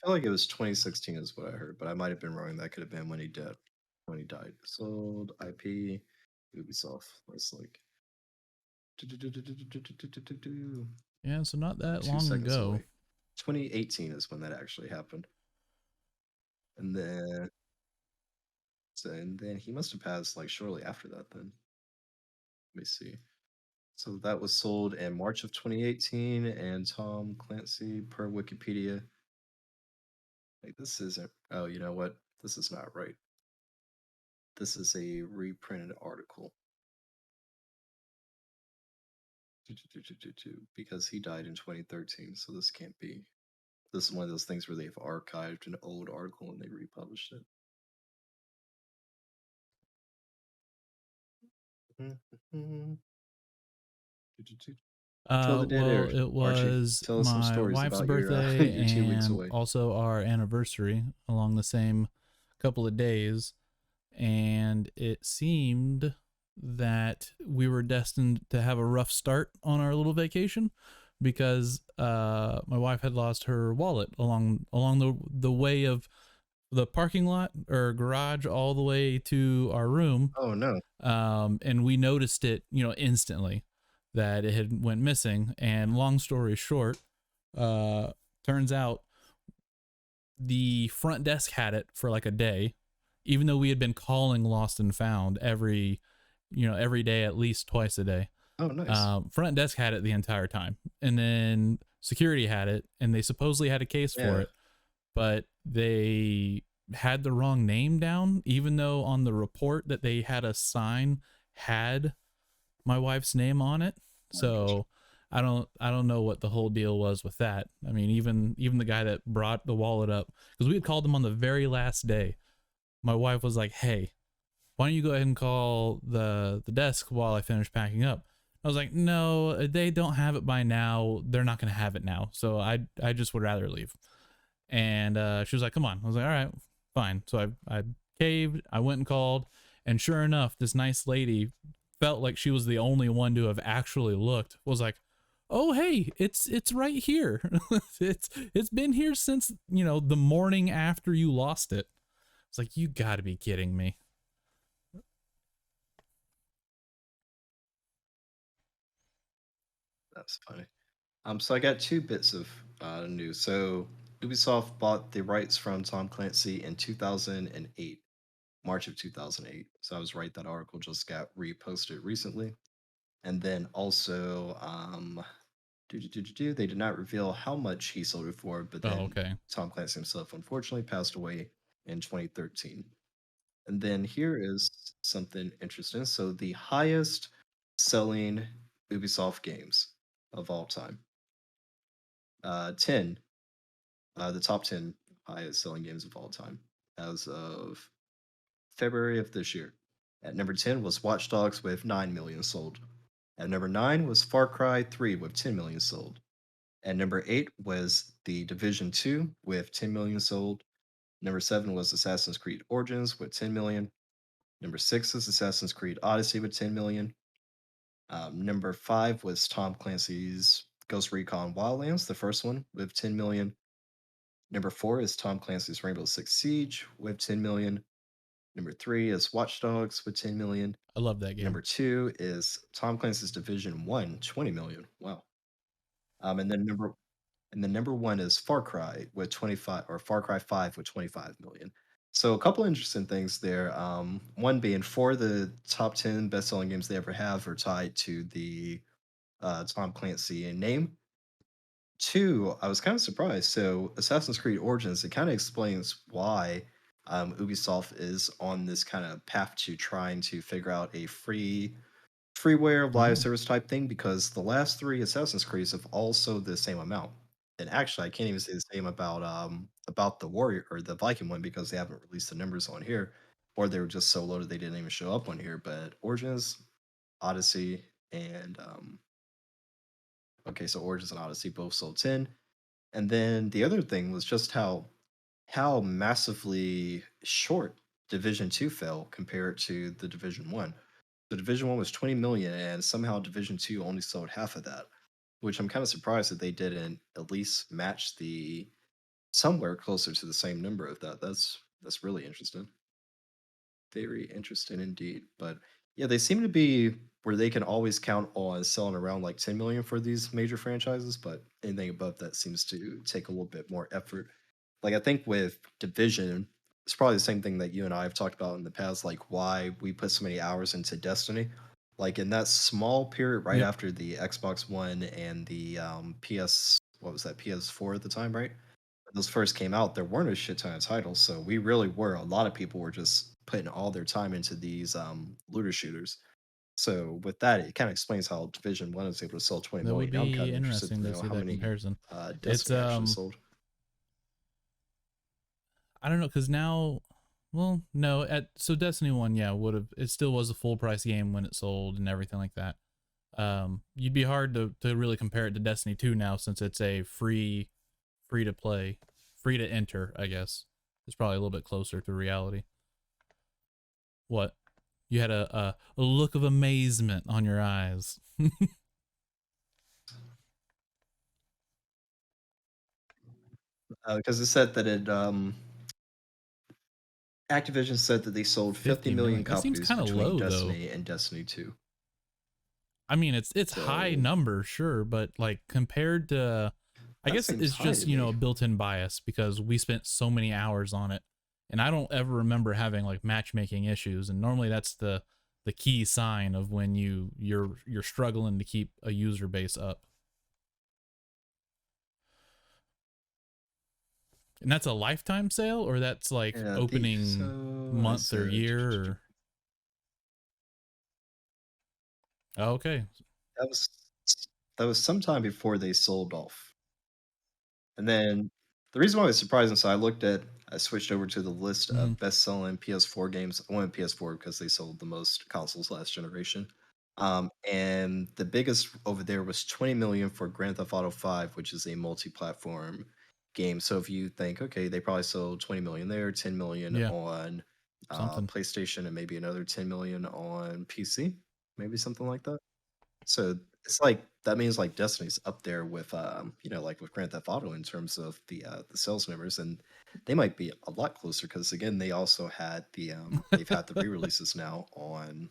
like it was 2016 is what I heard, but I might have been wrong. That could have been when he died. Sold IP Ubisoft. Let's like Yeah, so not we're that 2 long seconds ago. away. 2018 is when that actually happened. And then he must have passed like shortly after that then. Let me see. So that was sold in March of 2018 and Tom Clancy per Wikipedia. Like this isn't oh, you know what? This is not right. This is a reprinted article. Because he died in 2013, so this can't be. This is one of those things where they've archived an old article and they republished it. Mhm. Kill the dead Well, air. it Archie, was tell us some my stories wife's about your birthday your 2 weeks and away. also our anniversary along the same couple of days. And it seemed that we were destined to have a rough start on our little vacation because my wife had lost her wallet along the way of the parking lot or garage all the way to our room. Oh, no. And we noticed it, instantly that it had went missing. And long story short, uh, turns out the front desk had it for like a day, even though we had been calling lost and found every day, at least twice a day. Oh, nice. Front desk had it the entire time, and then security had it, and they supposedly had a case for Yeah. it, but they had the wrong name down, even though on the report that they had a sign had my wife's name on it. I gotcha. So I don't know what the whole deal was with that. I mean, even the guy that brought the wallet up, because we had called him on the very last day. My wife was like, "Hey, why don't you go ahead and call the desk while I finish packing up?" I was like, "No, they don't have it by now. They're not going to have it now. So I just would rather leave." And she was like, "Come on." I was like, "All right, fine." So I caved. I went and called, and sure enough, this nice lady felt like she was the only one to have actually looked. Was like, "Oh hey, it's right here. It's been here since the morning after you lost it." It's like, you got to be kidding me. That's funny. So I got 2 bits of, news. So, Ubisoft bought the rights from Tom Clancy in 2008, March of 2008. So I was right, that article just got reposted recently. And then also, they did not reveal how much he sold it for, but Oh, then okay. Tom Clancy himself unfortunately passed away in 2013. And then here is something interesting. So the highest selling Ubisoft games of all time. 10, the top 10 highest selling games of all time as of February of this year. At number 10 was Watch Dogs with 9 million sold. At number 9 was Far Cry 3 with 10 million sold. At number 8 was The Division 2 with 10 million sold. Number 7 was Assassin's Creed Origins with 10 million. Number 6 is Assassin's Creed Odyssey with 10 million. Number 5 was Tom Clancy's Ghost Recon Wildlands, the first one, with 10 million. Number 4 is Tom Clancy's Rainbow Six Siege with 10 million. Number 3 is Watch Dogs with 10 million. I love that game. Number 2 is Tom Clancy's Division 1, 20 million. Wow. Um, and then number and then number 1 is Far Cry with 25, or Far Cry 5 with 25 million. So a couple interesting things there. One being 4 of the top 10 best-selling games they ever have are tied to the Tom Clancy name. 2, I was kind of surprised. So Assassin's Creed Origins, it kind of explains why Ubisoft is on this kind of path to trying to figure out a freeware live Oh, service type thing, because the last 3 Assassin's Creeds have all sold the same amount. And actually, I can't even say the same about the Warrior or the Viking one, because they haven't released the numbers on here, or they were just so low that they didn't even show up on here. But Origins, Odyssey, and okay, so Origins and Odyssey both sold 10. And then the other thing was just how massively short Division 2 fell compared to the Division 1. The Division 1 was 20 million, and somehow Division 2 only sold half of that, which I'm kind of surprised that they didn't at least match the somewhere closer to the same number of that. That's really interesting. Very interesting indeed. But yeah, they seem to be where they can always count on selling around like 10 million for these major franchises, but anything above that seems to take a little bit more effort. Like I think with Division, it's probably the same thing that you and I have talked about in the past, like why we put so many hours into Destiny. Like in that small period right yep. after the Xbox One and the PS, what was that, PS4 at the time, right? Those first came out, there weren't a shit ton of titles, so we really were. A lot of people were just putting all their time into these looter shooters. So with that, it kind of explains how Division One is able to sell 20 That would million. Now I'm kind be of interested interesting to to know see how that many comparison. It's Destiny actually sold. I don't know, because now, well, no, so Destiny 1, yeah, would have, it still was a full price game when it sold and everything like that. You'd be hard to really compare it to Destiny 2 now, since it's a free to play, free to enter, I guess. It's probably a little bit closer to reality. What? You had a look of amazement on your eyes. Because it said that Activision said that they sold 50 50 million million. That seems copies kind of between low though. Destiny and Destiny 2. I mean, it's high So number, sure, but like compared to, I that guess seems it's high just, to you know, me. a built-in bias because we spent so many hours on it. And I don't ever remember having like matchmaking issues, and normally that's the key sign of when you're struggling to keep a user base up. And that's a lifetime sale, or that's like Yeah, opening so I month or said year or oh, okay. that was that was sometime before they sold off. And then the reason why it was surprising, so I switched over to the list Mm-hmm. of best-selling PS4 games. I went PS4 because they sold the most consoles last generation. And the biggest over there was 20 million for Grand Theft Auto 5, which is a multi-platform game. So if you think, okay, they probably sold 20 million there, 10 million Yeah, on something. PlayStation, and maybe another 10 million on PC, maybe something like that. So it's like that means like Destiny's up there with like with Grand Theft Auto in terms of the sales numbers, and they might be a lot closer because again they also had they've had the re-releases now on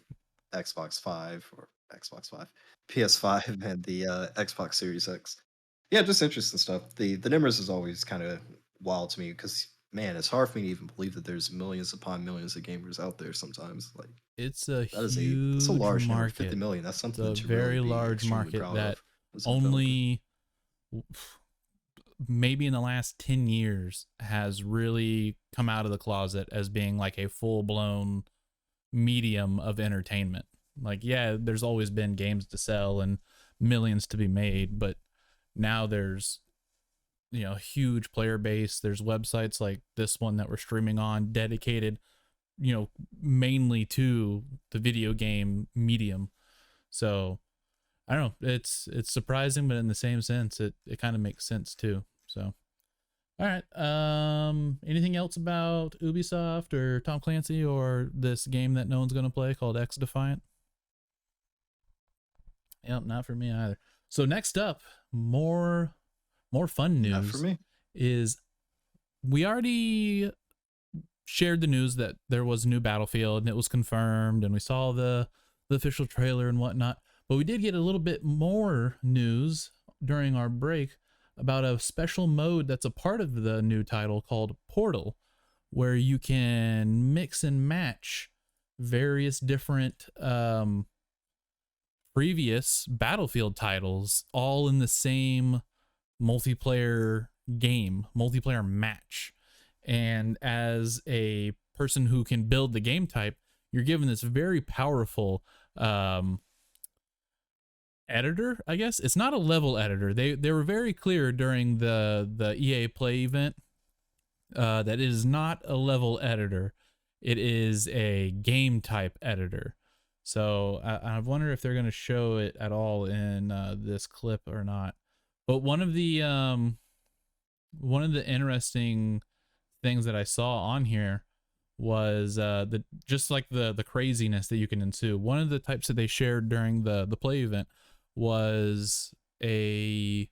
Xbox 5 or Xbox 5, PS5 and the Xbox Series X. Yeah, just interesting stuff. The numbers is always kind of wild to me because man, it's hard for me to even believe that there's millions upon millions of gamers out there sometimes. Like It's a that's a huge large number, 50 market. million. That's It's something a to really very be large extremely market proud that of as a developer. only maybe in the last 10 years has really come out of the closet as being like a full-blown medium of entertainment. Like, yeah, there's always been games to sell and millions to be made, but now there's, you know, huge player base. There's websites like this one that we're streaming on dedicated, you know, mainly to the video game medium. So I don't know. It's surprising, but in the same sense, it kind of makes sense too. So all right. Anything else about Ubisoft or Tom Clancy or this game that no one's gonna play called XDefiant? Yep, not for me either. So next up, more fun Not for news me. is we already shared the news that there was a new Battlefield and it was confirmed, and we saw the official trailer and whatnot. But we did get a little bit more news during our break about a special mode that's a part of the new title called Portal, where you can mix and match various different previous Battlefield titles all in the same multiplayer game, multiplayer match. And as a person who can build the game type, you're given this very powerful editor, I guess. It's not a level editor. They were very clear during the EA Play event that it is not a level editor. It is a game type editor. So I wonder if they're going to show it at all in this clip or not. But one of the interesting things that I saw on here was the just like the craziness that you can ensue. One of the types that they shared during the play event was it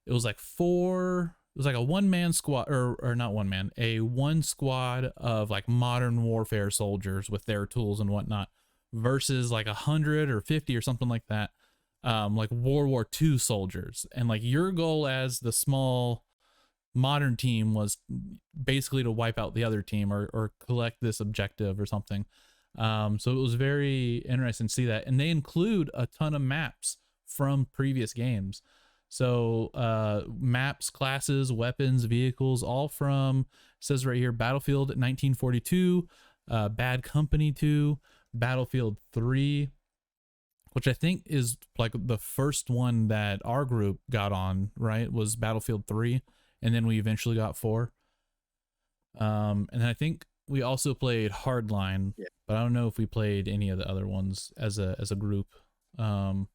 was like it was like a one man squad, or not one man, a one squad of like modern warfare soldiers with their tools and whatnot versus like 100 or 50 or something like that, like World War II soldiers. And like your goal as the small modern team was basically to wipe out the other team, or collect this objective or something. So it was very interesting to see that. And they include a ton of maps from previous games. So maps, classes, weapons, vehicles, all from, says right here, Battlefield 1942, Bad Company 2, Battlefield 3, which I think is like the first one that our group got on, right? Was Battlefield 3, and then we eventually got 4. And then I think we also played Hardline, Yeah. but I don't know if we played any of the other ones as a group. Um,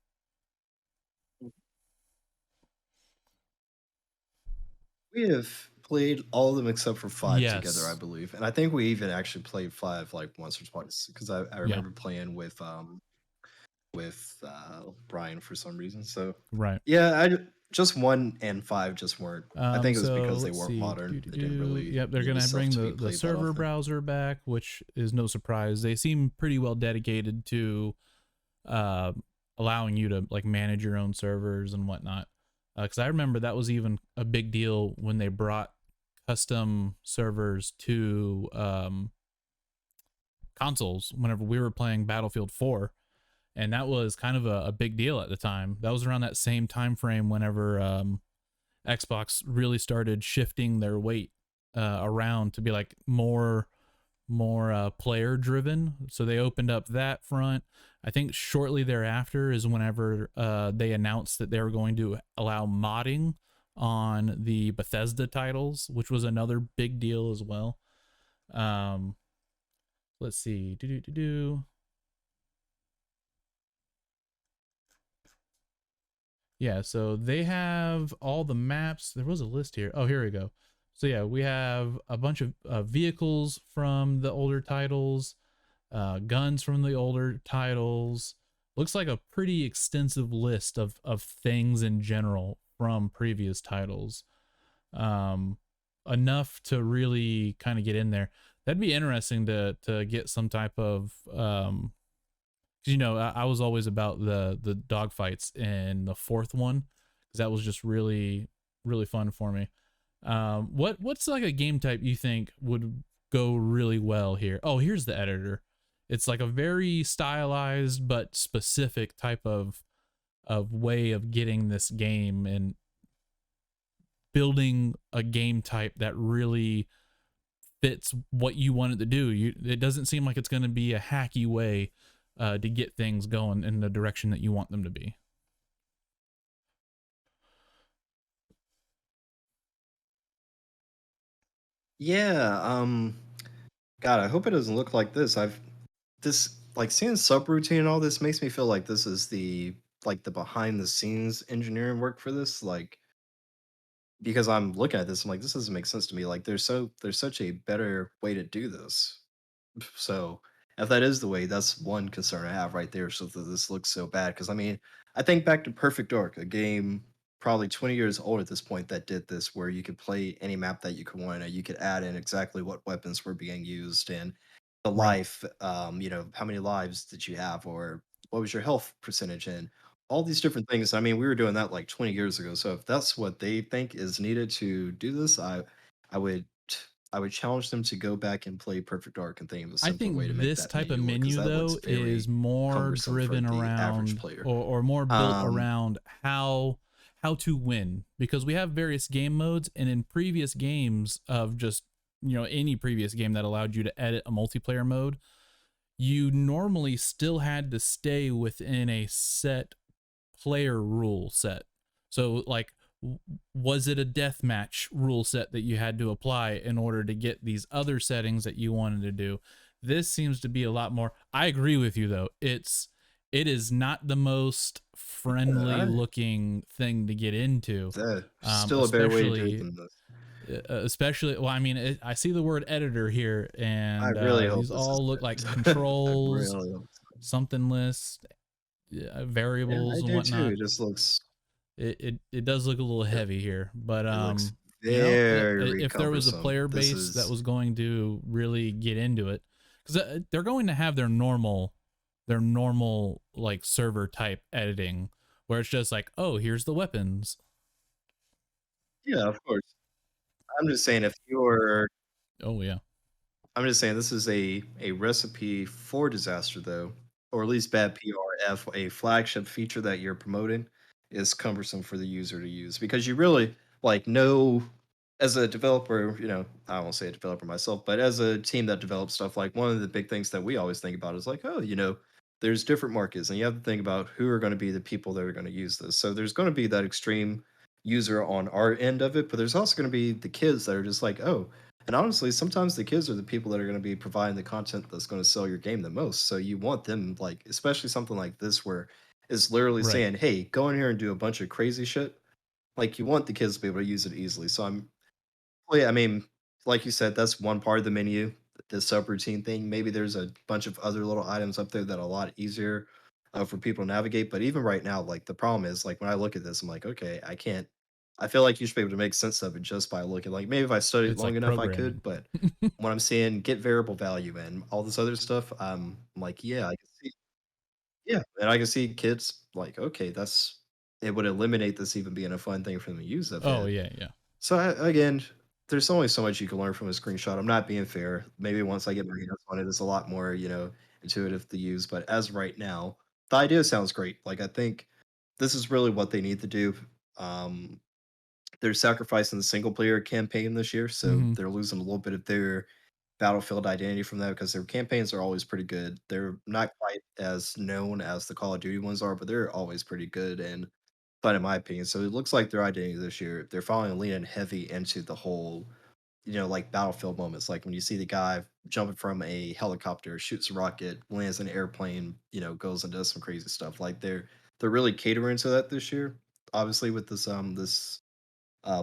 We have played all of them except for 5 together, I yes, believe, and I think we even actually played 5, like, once or twice, 'cause I yeah, remember playing with, Brian for some reason, so right. yeah, just 1 and 5 just weren't. I think it was So because they let's weren't see. modern. Do, do, They didn't do. really Yep, they're need the gonna stuff bring to be the played that server often. browser back, which is no surprise. They seem pretty well dedicated to uh, allowing you to like manage your own servers and whatnot. Because I remember that was even a big deal when they brought custom servers to consoles. Whenever we were playing Battlefield 4, and that was kind of a big deal at the time. That was around that same time frame whenever Xbox really started shifting their weight around to be like more player driven. So they opened up that front. I think shortly thereafter is whenever they announced that they were going to allow modding on the Bethesda titles, which was another big deal as well. Um, let's see. Do do do do. Yeah, so they have all the maps. There was a list here. Oh, here we go. So yeah, we have a bunch of vehicles from the older titles, guns from the older titles. Looks like a pretty extensive list of things in general from previous titles. Um, enough to really kind of get in there. That'd be interesting to get some type of 'cause, you know, I was always about the dogfights in the fourth one because that was just really fun for me. What's like a game type you think would go really well here? Oh, here's the editor. It's like a very stylized but specific type of way of getting this game and building a game type that really fits what you want it to do. It doesn't seem like it's going to be a hacky way to get things going in the direction that you want them to be. Yeah, God, I hope it doesn't look like this. Like, seeing subroutine and all this makes me feel like this is the behind the scenes engineering work for this, like, because I'm looking at this, I'm like, "This doesn't make sense to me." Like, there's such a better way to do this. So if that is the way, that's one concern I have right there. So that this looks so bad. Because I mean, I think back to Perfect Dark, a game probably 20 years old at this point that did this, where you could play any map that you could want, and you could add in exactly what weapons were being used and the Right. life, how many lives did you have, or what was your health percentage, and all these different things. I mean, we were doing that like 20 years ago. So if that's what they think is needed to do this, I would I would challenge them to go back and play Perfect Dark and think of a I simpler way to think make this that type of menu look, because menu that looks though very is more cumbersome for driven the average around player. or more built Um, around how to win because we have various game modes and in previous games of just any previous game that allowed you to edit a multiplayer mode, you normally still had to stay within a set player rule set. So like was it a deathmatch rule set that you had to apply in order to get these other settings that you wanted to do? This seems to be a lot more. I agree with you though. It is not the most friendly yeah, looking thing to get into. there's still a better way to do it Especially than this. well I mean I see the word editor here I and really hope these this is all look like it. I controls, really hope. something list, Yeah, I variables and do too. whatnot. It just looks It does look a little it, heavy here, but it looks very if there was a cumbersome. player This base that is was going to really get into it, because they're going to have their normal like server type editing, where it's just like, oh, here's the weapons. yeah, of course. I'm just saying if you're Oh yeah, I'm just saying this is a recipe for disaster though, or at least bad PR. If a flagship feature that you're promoting is cumbersome for the user to use, because you really like know as a developer, I won't say a developer myself, but as a team that develops stuff, like one of the big things that we always think about is like, oh, there's different markets, and you have to think about who are going to be the people that are going to use this. So there's going to be that extreme user on our end of it, but there's also going to be the kids that are just like, oh, And honestly, sometimes the kids are the people that are going to be providing the content that's going to sell your game the most. So you want them, like, especially something like this where it's literally Right. saying, hey, go in here and do a bunch of crazy shit. Like, you want the kids to be able to use it easily. So well, yeah, I mean, like you said, that's one part of the menu, the subroutine thing. Maybe there's a bunch of other little items up there that are a lot easier for people to navigate. But even right now, like the problem is, like when I look at this, I'm like, okay, I can't. I feel like you should be able to make sense of it just by looking. Like maybe if I studied It's long like enough, I programming. could. But when I'm seeing get variable value and all this other stuff, I'm like, yeah, I can see. Yeah, and I can see kids like, okay, that's it would eliminate this even being a fun thing for them to use if Oh it yeah, yeah. so again, there's only so much you can learn from a screenshot. I'm not being fair. Maybe once I get my hands on it, it's a lot more, intuitive to use. But as of right now, the idea sounds great. Like I think this is really what they need to do. Um, they're sacrificing the single player campaign this year, so Mm-hmm. they're losing a little bit of their Battlefield identity from that because their campaigns are always pretty good. They're not quite as known as the Call of Duty ones are, but they're always pretty good and fun in my opinion. So it looks like their identity this year, they're finally leaning heavy into the whole, like Battlefield moments. Like when you see the guy jumping from a helicopter, shoots a rocket, lands in an airplane, goes and does some crazy stuff. Like they're really catering to that this year. Obviously with this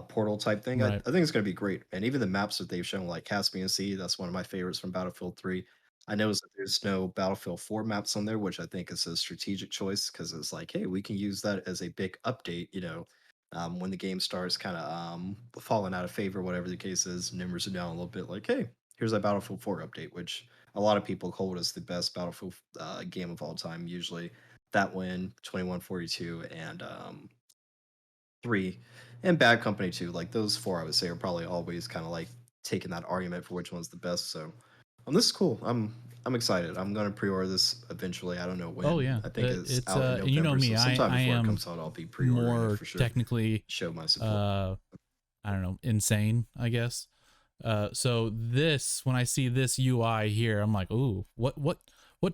portal type thing. I Right. think it's going to be great. And even the maps that they've shown, like Caspian Sea, that's one of my favorites from Battlefield 3. I noticed that there's no Battlefield 4 maps on there, which I think is a strategic choice because it's like, hey, we can use that as a big update, when the game starts kind of falling out of favor, whatever the case is, numbers are down a little bit. Like, hey, here's a Battlefield 4 update, which a lot of people hold as the best Battlefield game of all time. Usually, that win 2142 and 3, and Bad Company 2, like, those 4, I would say, are probably always kinda, like, taking that argument for which one's the best, so, this is cool. I'm excited. I'm gonna pre-order this eventually, I don't know Oh when. yeah. I think it's It's out in and you know November, so me, sometime I before it am comes out, I'll be pre-ordering it more for sure. technically Show my support. uh I don't know, insane, I guess. So this, when I see this UI here, I'm like, ooh, what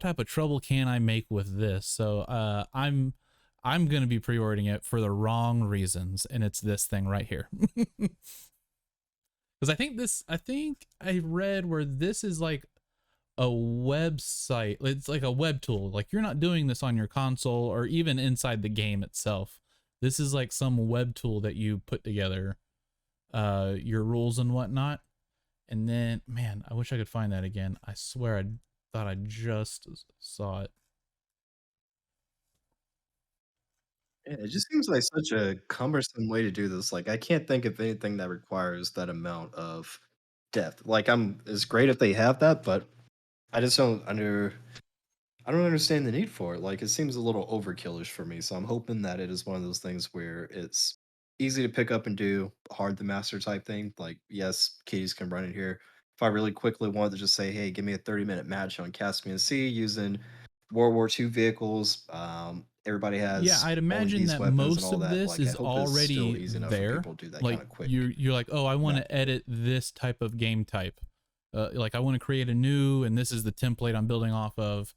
type of trouble can I make with this? So I'm gonna be pre-ordering it for the wrong reasons, and it's this thing right here. Because I think I read where this is like a website. It's like a web tool. Like you're not doing this on your console or even inside the game itself. This is like some web tool that you put together, your rules and whatnot. And then, man, I wish I could find that again. I swear I thought I just saw it. Yeah, it just seems like such a cumbersome way to do this, like, I can't think of anything that requires that amount of depth. Like, it's great if they have that, but I just I don't understand the need for it. Like, it seems a little overkillish for me. So I'm hoping that it is one of those things where it's easy to pick up and do, hard to master type thing. Like, yes, kiddies can run it here. If I really quickly wanted to just say, hey, give me a 30-minute match on Caspian Sea using World War II vehicles, everybody Yeah, has I'd only imagine these that weapons and most all of that. this Like, I is hope it's still already easy enough for there. people to do that kind Like of quick you're like, oh, I want match. to edit this type of game type. Like I want to create a new, and this is the template I'm building off of.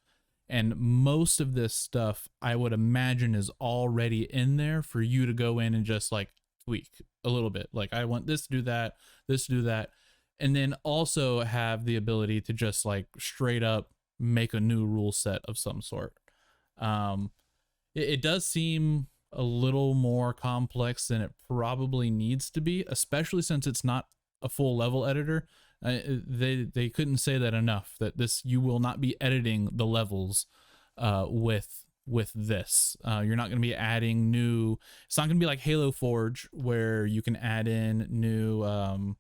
And most of this stuff, I would imagine, is already in there for you to go in and just like tweak a little bit. Like I want this to do that, this to do that, and then also have the ability to just like straight up make a new rule set of some sort. Um, it does seem a little more complex than it probably needs to be, especially since it's not a full level editor. They couldn't say that enough. That this, you will not be editing the levels with this. You're not going to be adding new. It's not going to be like Halo Forge where you can add in new um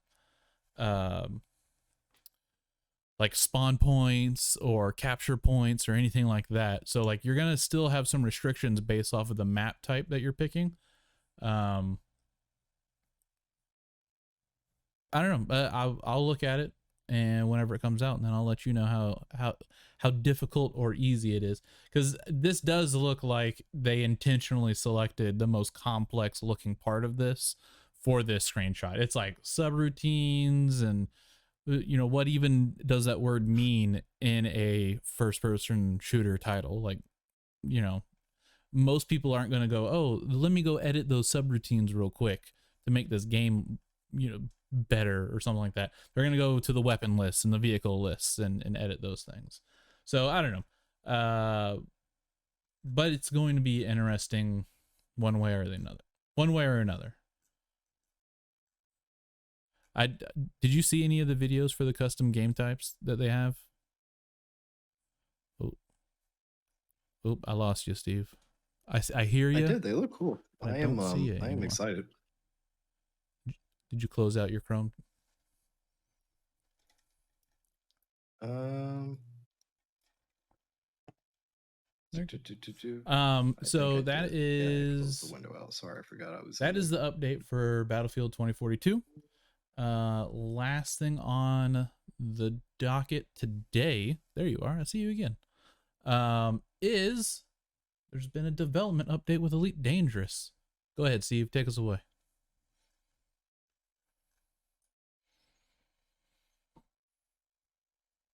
like spawn points or capture points or anything like that. So like you're gonna still have some restrictions based off of the map type that you're picking. Um, I don't know, but I'll look at it and whenever it comes out, and then I'll let you know how difficult or easy it is. Because this does look like they intentionally selected the most complex looking part of this for this screenshot. It's like subroutines and what even does that word mean in a first person shooter title? Like, you know, most people aren't going to go, oh, let me go edit those subroutines real quick to make this game, better or something like that. They're going to go to the weapon lists and the vehicle lists and edit those things. So I don't know. But it's going to be interesting one way or another. One way or another. Did you see any of the videos for the custom game types that they have? Oh, oh, I lost you, Steve. I hear I you, did. They look cool. but I don't see you I am anymore. excited. Did you close out your Chrome? Um, There. I think So I that did. Yeah, I closed the is window out. Sorry, I forgot I was in that is there. the update for Battlefield 2042. Last thing on the docket today, there you are, I see you again, is there's been a development update with Elite Dangerous. Go ahead, Steve, take us away.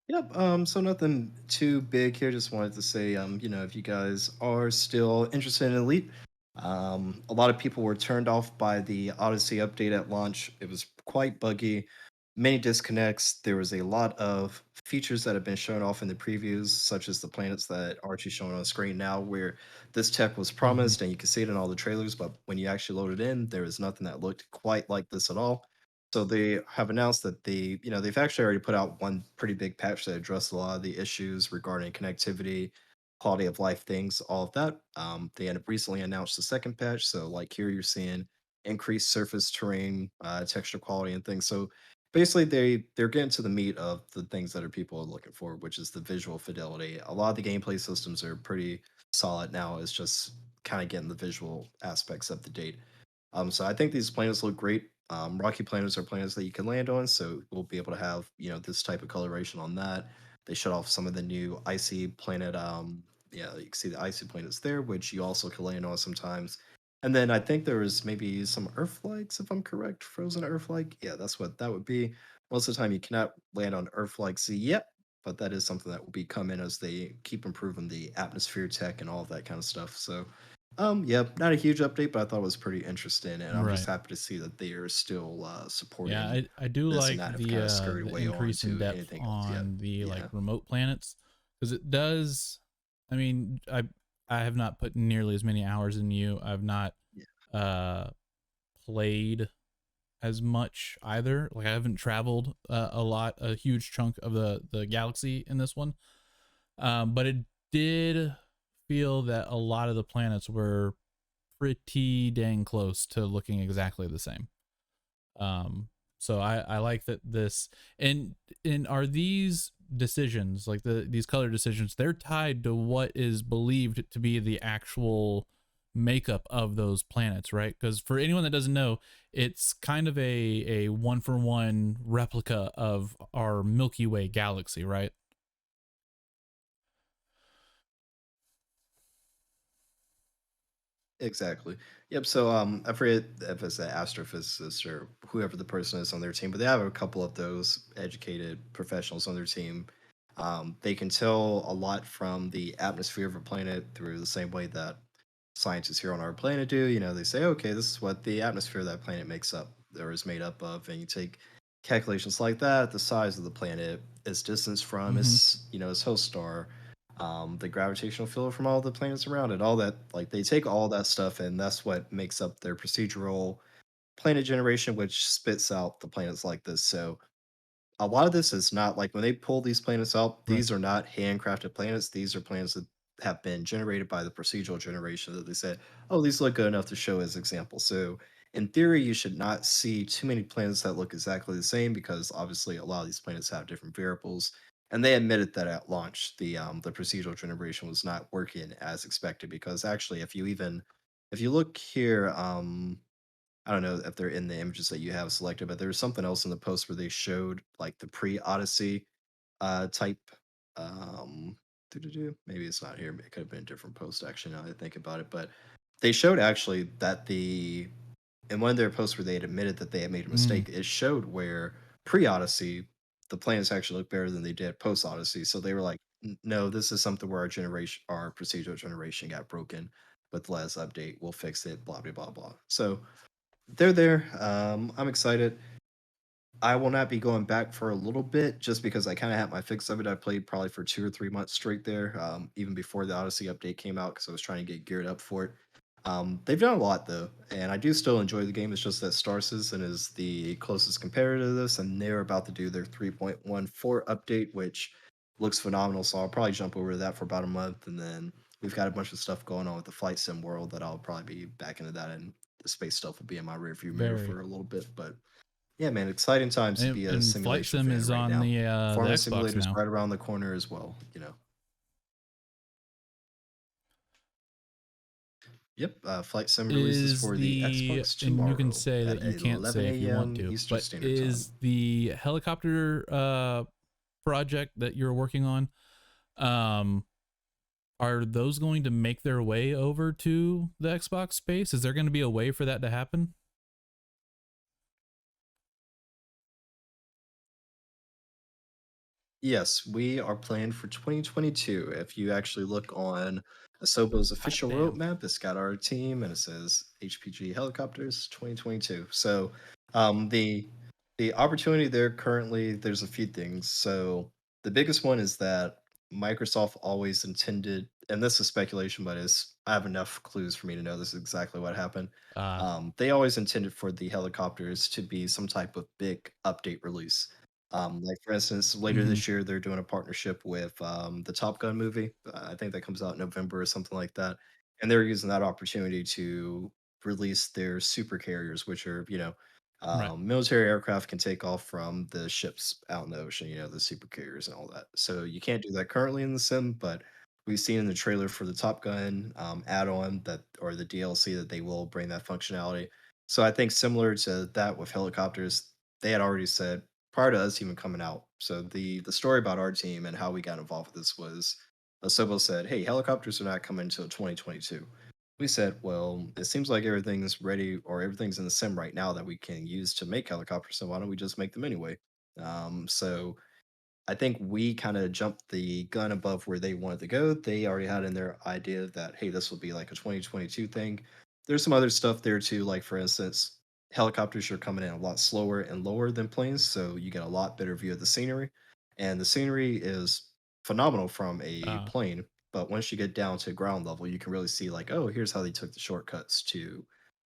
Yep. So nothing too big here. Just wanted to say, if you guys are still interested in Elite, a lot of people were turned off by the Odyssey update at launch. It was quite buggy, many disconnects. There was a lot of features that have been shown off in the previews, such as the planets that Archie's showing on screen now, where this tech was Mm-hmm. promised, and you can see it in all the trailers. But when you actually load it in, there was nothing that looked quite like this at all. So they have announced that they've actually already put out one pretty big patch that addressed a lot of the issues regarding connectivity, quality of life things, all of that. They had recently announced the second patch. So like here you're seeing increased surface terrain, texture quality and things. So basically they're getting to the meat of the things that are people are looking for, which is the visual fidelity. A lot of the gameplay systems are pretty solid now. It's just kind of getting the visual aspects up to date. So I think these planets look great. Rocky planets are planets that you can land on, so we'll be able to have this type of coloration on that. They shut off some of the new icy planet. Yeah, you can see the icy planets there, which you also can land on sometimes. And then I think there is maybe some Earth-likes, if I'm correct, frozen Earth-like. Yeah, that's what that would be. Most of the time, you cannot land on Earth-likes yet, but that is something that will be coming as they keep improving the atmosphere tech and all of that kind of stuff. So yeah, not a huge update, but I thought it was pretty interesting, and I'm just Right. happy to see that they are still Yeah, supporting I do this and like not have kind of scurried the away on increase in to depth anything else yet. on the like Yeah, remote planets, because it does. I mean, I have not put nearly as many hours in you. I've not yeah, uh played as much either. Like I haven't traveled a huge chunk of the galaxy in this one. But it did feel that a lot of the planets were pretty dang close to looking exactly the same. Um, so I like that this and are these decisions like these color decisions, they're tied to what is believed to be the actual makeup of those planets, right? Because for anyone that doesn't know, it's kind of a one for one replica of our Milky Way galaxy, right? exactly. Yep. So I forget if it's an astrophysicist or whoever the person is on their team, but they have a couple of those educated professionals on their team. They can tell a lot from the atmosphere of a planet through the same way that scientists here on our planet do. They say, okay, this is what the atmosphere of that planet makes up or is made up of, and you take calculations like that, the size of the planet, its distance from Mm-hmm. its host star, the gravitational field from all the planets around it, all that. Like they take all that stuff, and that's what makes up their procedural planet generation, which spits out the planets like this. So a lot of this is not like when they pull these planets out, Right. these are not handcrafted planets. These are planets that have been generated by the procedural generation that they said, oh, these look good enough to show as examples. So in theory, you should not see too many planets that look exactly the same because obviously a lot of these planets have different variables. And they admitted that at launch, the procedural generation was not working as expected because actually, if you look here, I don't know if they're in the images that you have selected, but there was something else in the post where they showed like the pre-Odyssey type. Um, maybe it's not here. It could have been a different post actually. Now that I think about it, but they showed actually that the in one of their posts where they had admitted that they had made a Mm, mistake. It showed where pre-Odyssey the planets actually look better than they did post-Odyssey. So they were like, No, this is something where our procedural generation got broken. With the last update, we'll fix it." Blah blah blah blah. So they're there. I'm excited. I will not be going back for a little bit just because I kind of had my fix of it. I played probably for 2 or 3 months straight there, even before the Odyssey update came out because I was trying to get geared up for it. They've done a lot though, and I do still enjoy the game. It's just that Star Citizen is the closest competitor to this, and they're about to do their 3.14 update, which looks phenomenal. So I'll probably jump over to that for about a month, and then we've got a bunch of stuff going on with the flight sim world that I'll probably be back into that, and the space stuff will be in my rearview mirror Very. for a little bit, but. Yeah, man, exciting times to be a And Flight simulation Sim fan is right on now. the Farming Xbox Simulator's now. right around the corner as well, you know. Yep, Flight Sim releases Is for the the, Xbox and you can tomorrow say that at you can't 11 say if you want a.m. to, Eastern but Standard Time. is the helicopter project that you're working on, um are those going to make their way over to the Xbox space? Is there going to be a way for that to happen? Yes, we are planned for 2022. If you actually look on Asobo's Hot official damn. roadmap, it's got our team and it says HPG Helicopters 2022. So the opportunity there currently, there's a few things. So the biggest one is that Microsoft always intended, and this is speculation, but it's I have enough clues for me to know this is exactly what happened. Uh They always intended for the helicopters to be some type of big update release. Like for instance, later mhm, this year, they're doing a partnership with the Top Gun movie. I think that comes out in November or something like that. And they're using that opportunity to release their super carriers, which are, right. military aircraft can take off from the ships out in the ocean, the super carriers and all that. So you can't do that currently in the sim, but we've seen in the trailer for the Top Gun add-on that or the DLC that they will bring that functionality. So I think similar to that with helicopters, they had already said prior to us even coming out. So the story about our team and how we got involved with this was Asobo said, "Hey, helicopters are not coming until 2022." We said, "Well, it seems like everything's ready or everything's in the sim right now that we can use to make helicopters. So why don't we just make them anyway?" So I think we kind of jumped the gun above where they wanted to go. They already had in their idea that, hey, this will be like a 2022 thing. There's some other stuff there too, like for instance, helicopters are coming in a lot slower and lower than planes, so you get a lot better view of the scenery. And the scenery is phenomenal from a Uh plane, but once you get down to ground level, you can really see like, oh, here's how they took the shortcuts to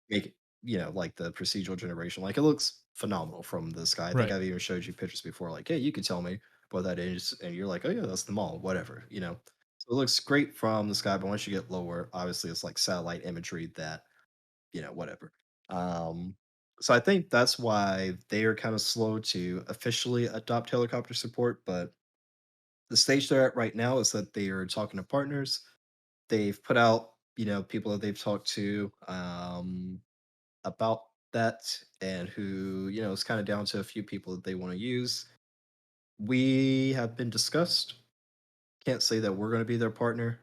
make it, like the procedural generation. Like it looks phenomenal from the sky. I think right. I've even showed you pictures before, like, hey, you can tell me what that is, and you're like, "Oh, yeah, that's the mall," whatever. So it looks great from the sky, but once you get lower, obviously, it's like satellite imagery that, whatever. Um, so I think that's why they are kind of slow to officially adopt helicopter support, but the stage they're at right now is that they are talking to partners. They've put out, people that they've talked to, about that and who, is kind of down to a few people that they want to use. We have been discussed. Can't say that we're going to be their partner.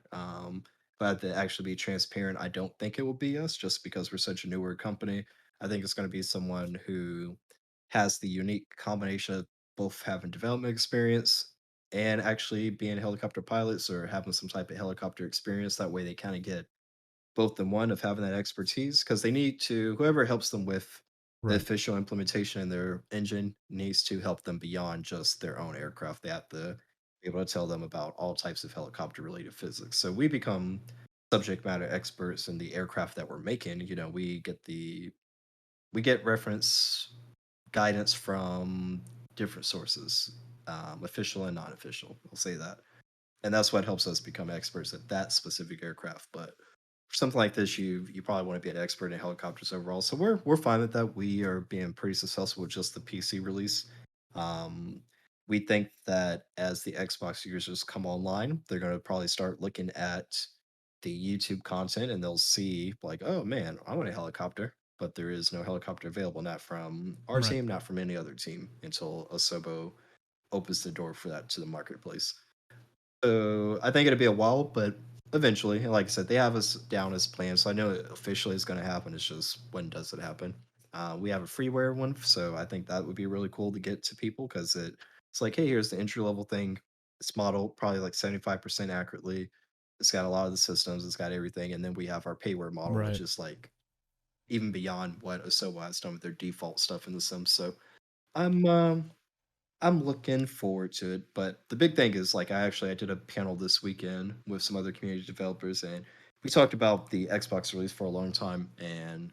But to actually be transparent, I don't think it will be us just because we're such a newer company. I think it's going to be someone who has the unique combination of both having development experience and actually being helicopter pilots or having some type of helicopter experience. That way they kind of get both in one of having that expertise because they need to whoever helps them with the Right. official implementation in their engine needs to help them beyond just their own aircraft. They have to be able to tell them about all types of helicopter related physics. So we become subject matter experts in the aircraft that we're making. We get reference guidance from different sources, official and non-official. I'll say that, and that's what helps us become experts at that specific aircraft. But for something like this, you probably want to be an expert in helicopters overall. So we're fine with that. We are being pretty successful with just the PC release. Um, we think that as the Xbox users come online, they're going to probably start looking at the YouTube content and they'll see like, oh man, I want a helicopter, but there is no helicopter available, not from our Right. team, not from any other team, until Asobo opens the door for that to the marketplace. So I think it'll be a while, but eventually, and like I said, they have us down as planned. So I know it officially is going to happen. It's just when does it happen? We have a freeware one, so I think that would be really cool to get to people because it's like, hey, here's the entry level thing. It's modeled probably like 75% accurately. It's got a lot of the systems. It's got everything, and then we have our payware model, which Right. is like even beyond what Asobo has done with their default stuff in the Sims. So I'm looking forward to it, but the big thing is like I did a panel this weekend with some other community developers, and we talked about the Xbox release for a long time, and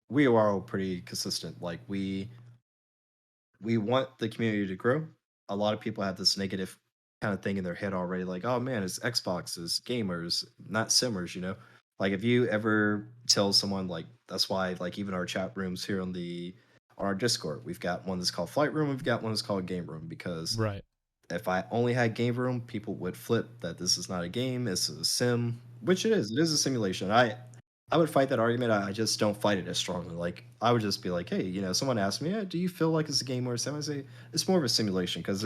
we are all pretty consistent. Like we want the community to grow. A lot of people have this negative kind of thing in their head already, like, oh man, it's Xbox, it's gamers, not simmers, you know? Like if you ever tell someone like that's why like even our chat rooms here on our Discord, we've got one that's called Flight Room, we've got one that's called Game Room because Right. if I only had Game Room, people would flip that this is not a game, it's a sim, which it is. It is a simulation. I would fight that argument. I just don't fight it as strongly. Like I would just be like, hey, someone asked me, do you feel like it's a game or a sim? I say it's more of a simulation because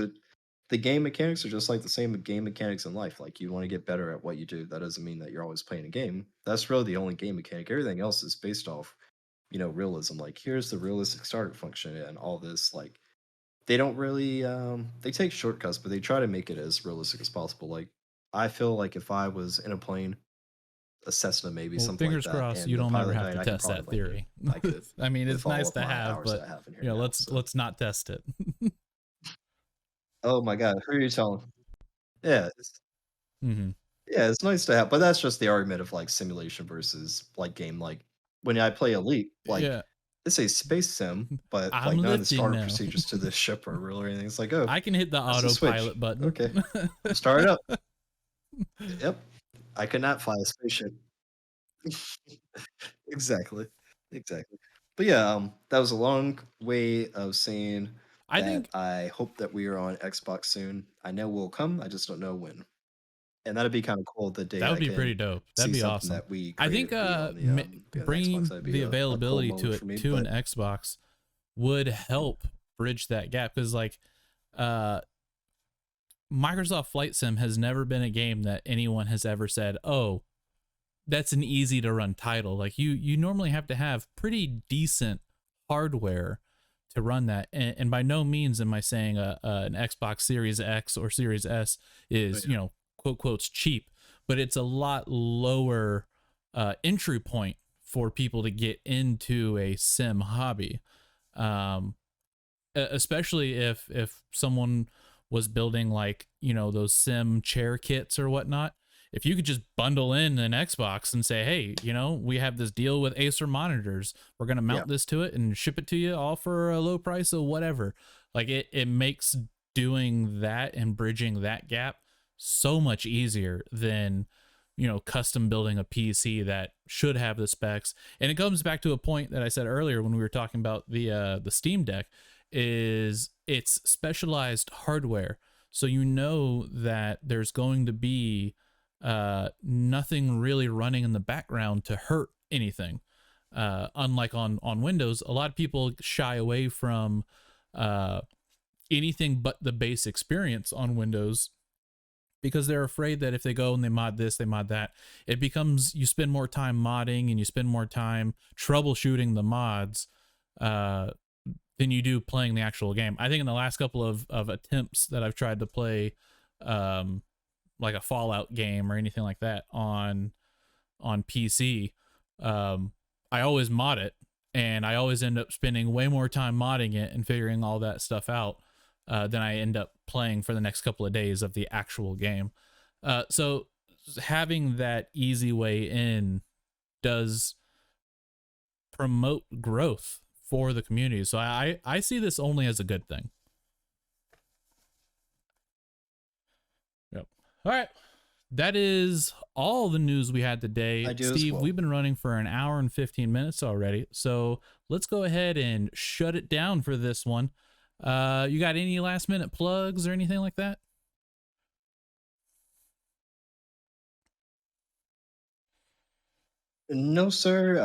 the game mechanics are just like the same game mechanics in life. Like you want to get better at what you do. That doesn't mean that you're always playing a game. That's really the only game mechanic. Everything else is based off, realism. Like here's the realistic starter function and all this. Like they don't really they take shortcuts, but they try to make it as realistic as possible. Like I feel like if I was in a plane, a Cessna maybe, Well, something like fingers that, crossed you and the don't ever pilot have died, to I could test probably that land it. theory. I could I mean, it's with all nice of to my have, hours that but I have in here now. let's So, let's not test it. oh my god, who are you telling? Yeah, Hmm. it's nice to have, but that's just the argument of like simulation versus like game. Like when I play Elite, like Yeah, it's a space sim, but I'm like none of the lifting startup now. procedures to this ship are real or anything. It's like, oh, I can hit the that's a switch. autopilot button. Okay, I'll start it up. Yep, I could not fly a spaceship. Exactly, exactly. But yeah, that was a long way of saying I that think I hope that we are on Xbox soon. I know we'll come, I just don't know when. And that'd be kind of cool the day that would I be pretty can dope. That'd see be something awesome. that we I think created be on be on the Xbox. bringing That'd be the a cool availability to moment it for me. to an But Xbox would help bridge that gap because uh Microsoft Flight Sim has never been a game that anyone has ever said, "Oh, that's an easy to run title." Like you normally have to have pretty decent hardware to run that, and by no means am I saying an Xbox Series X or Series S oh, is yeah, quote quotes cheap, but it's a lot lower entry point for people to get into a sim hobby. Um, Especially if someone was building like those sim chair kits or whatnot. If you could just bundle in an Xbox and say, hey, we have this deal with Acer monitors, we're going to yeah, mount this to it and ship it to you all for a low price or whatever. Like it makes doing that and bridging that gap so much easier than custom building a PC that should have the specs. And it comes back to a point that I said earlier when we were talking about the Steam Deck, is it's specialized hardware. So that there's going to be nothing really running in the background to hurt anything. Unlike on Windows, a lot of people shy away from uh, anything but the base experience on Windows because they're afraid that if they go and they mod this, they mod that, it becomes you spend more time modding and you spend more time troubleshooting the mods uh, than you do playing the actual game. I think in the last couple of attempts that I've tried to play um, like a Fallout game or anything like that on PC, um, I always mod it, and I always end up spending way more time modding it and figuring all that stuff out than I end up playing for the next couple of days of the actual game. So having that easy way in does promote growth for the community. So I see this only as a good thing. Yep. All right. That is all the news we had I today. do as Steve, well. we've been running for an hour and 15 minutes already. So let's go ahead and shut it down for this one. You got any last minute plugs or anything like that? No, sir.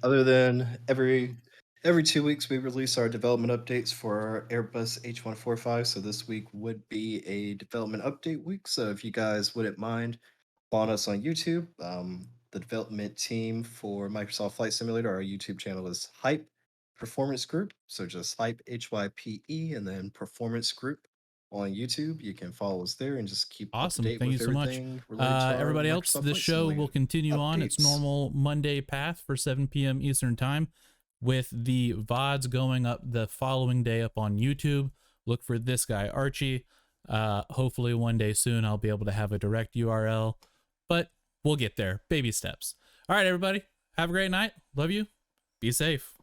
Other than every 2 weeks we release our development updates for our Airbus H145. So this week would be a development update week. So if you guys wouldn't mind following us on YouTube, the development team for Microsoft Flight Simulator, our YouTube channel is Hype Performance Group. So just Hype HYPE and then Performance Group on YouTube. You can follow us there and just keep up to Awesome. date Thank you with so much. everything related to our Everybody else, Microsoft this Flight show will Simulator continue on its updates. normal Monday path for 7 p.m. Eastern Time. with the VODs going up the following day up on YouTube. Look for this guy, Archie. Hopefully one day soon I'll be able to have a direct URL, but we'll get there. Baby steps. All right, everybody. Have a great night. Love you. Be safe.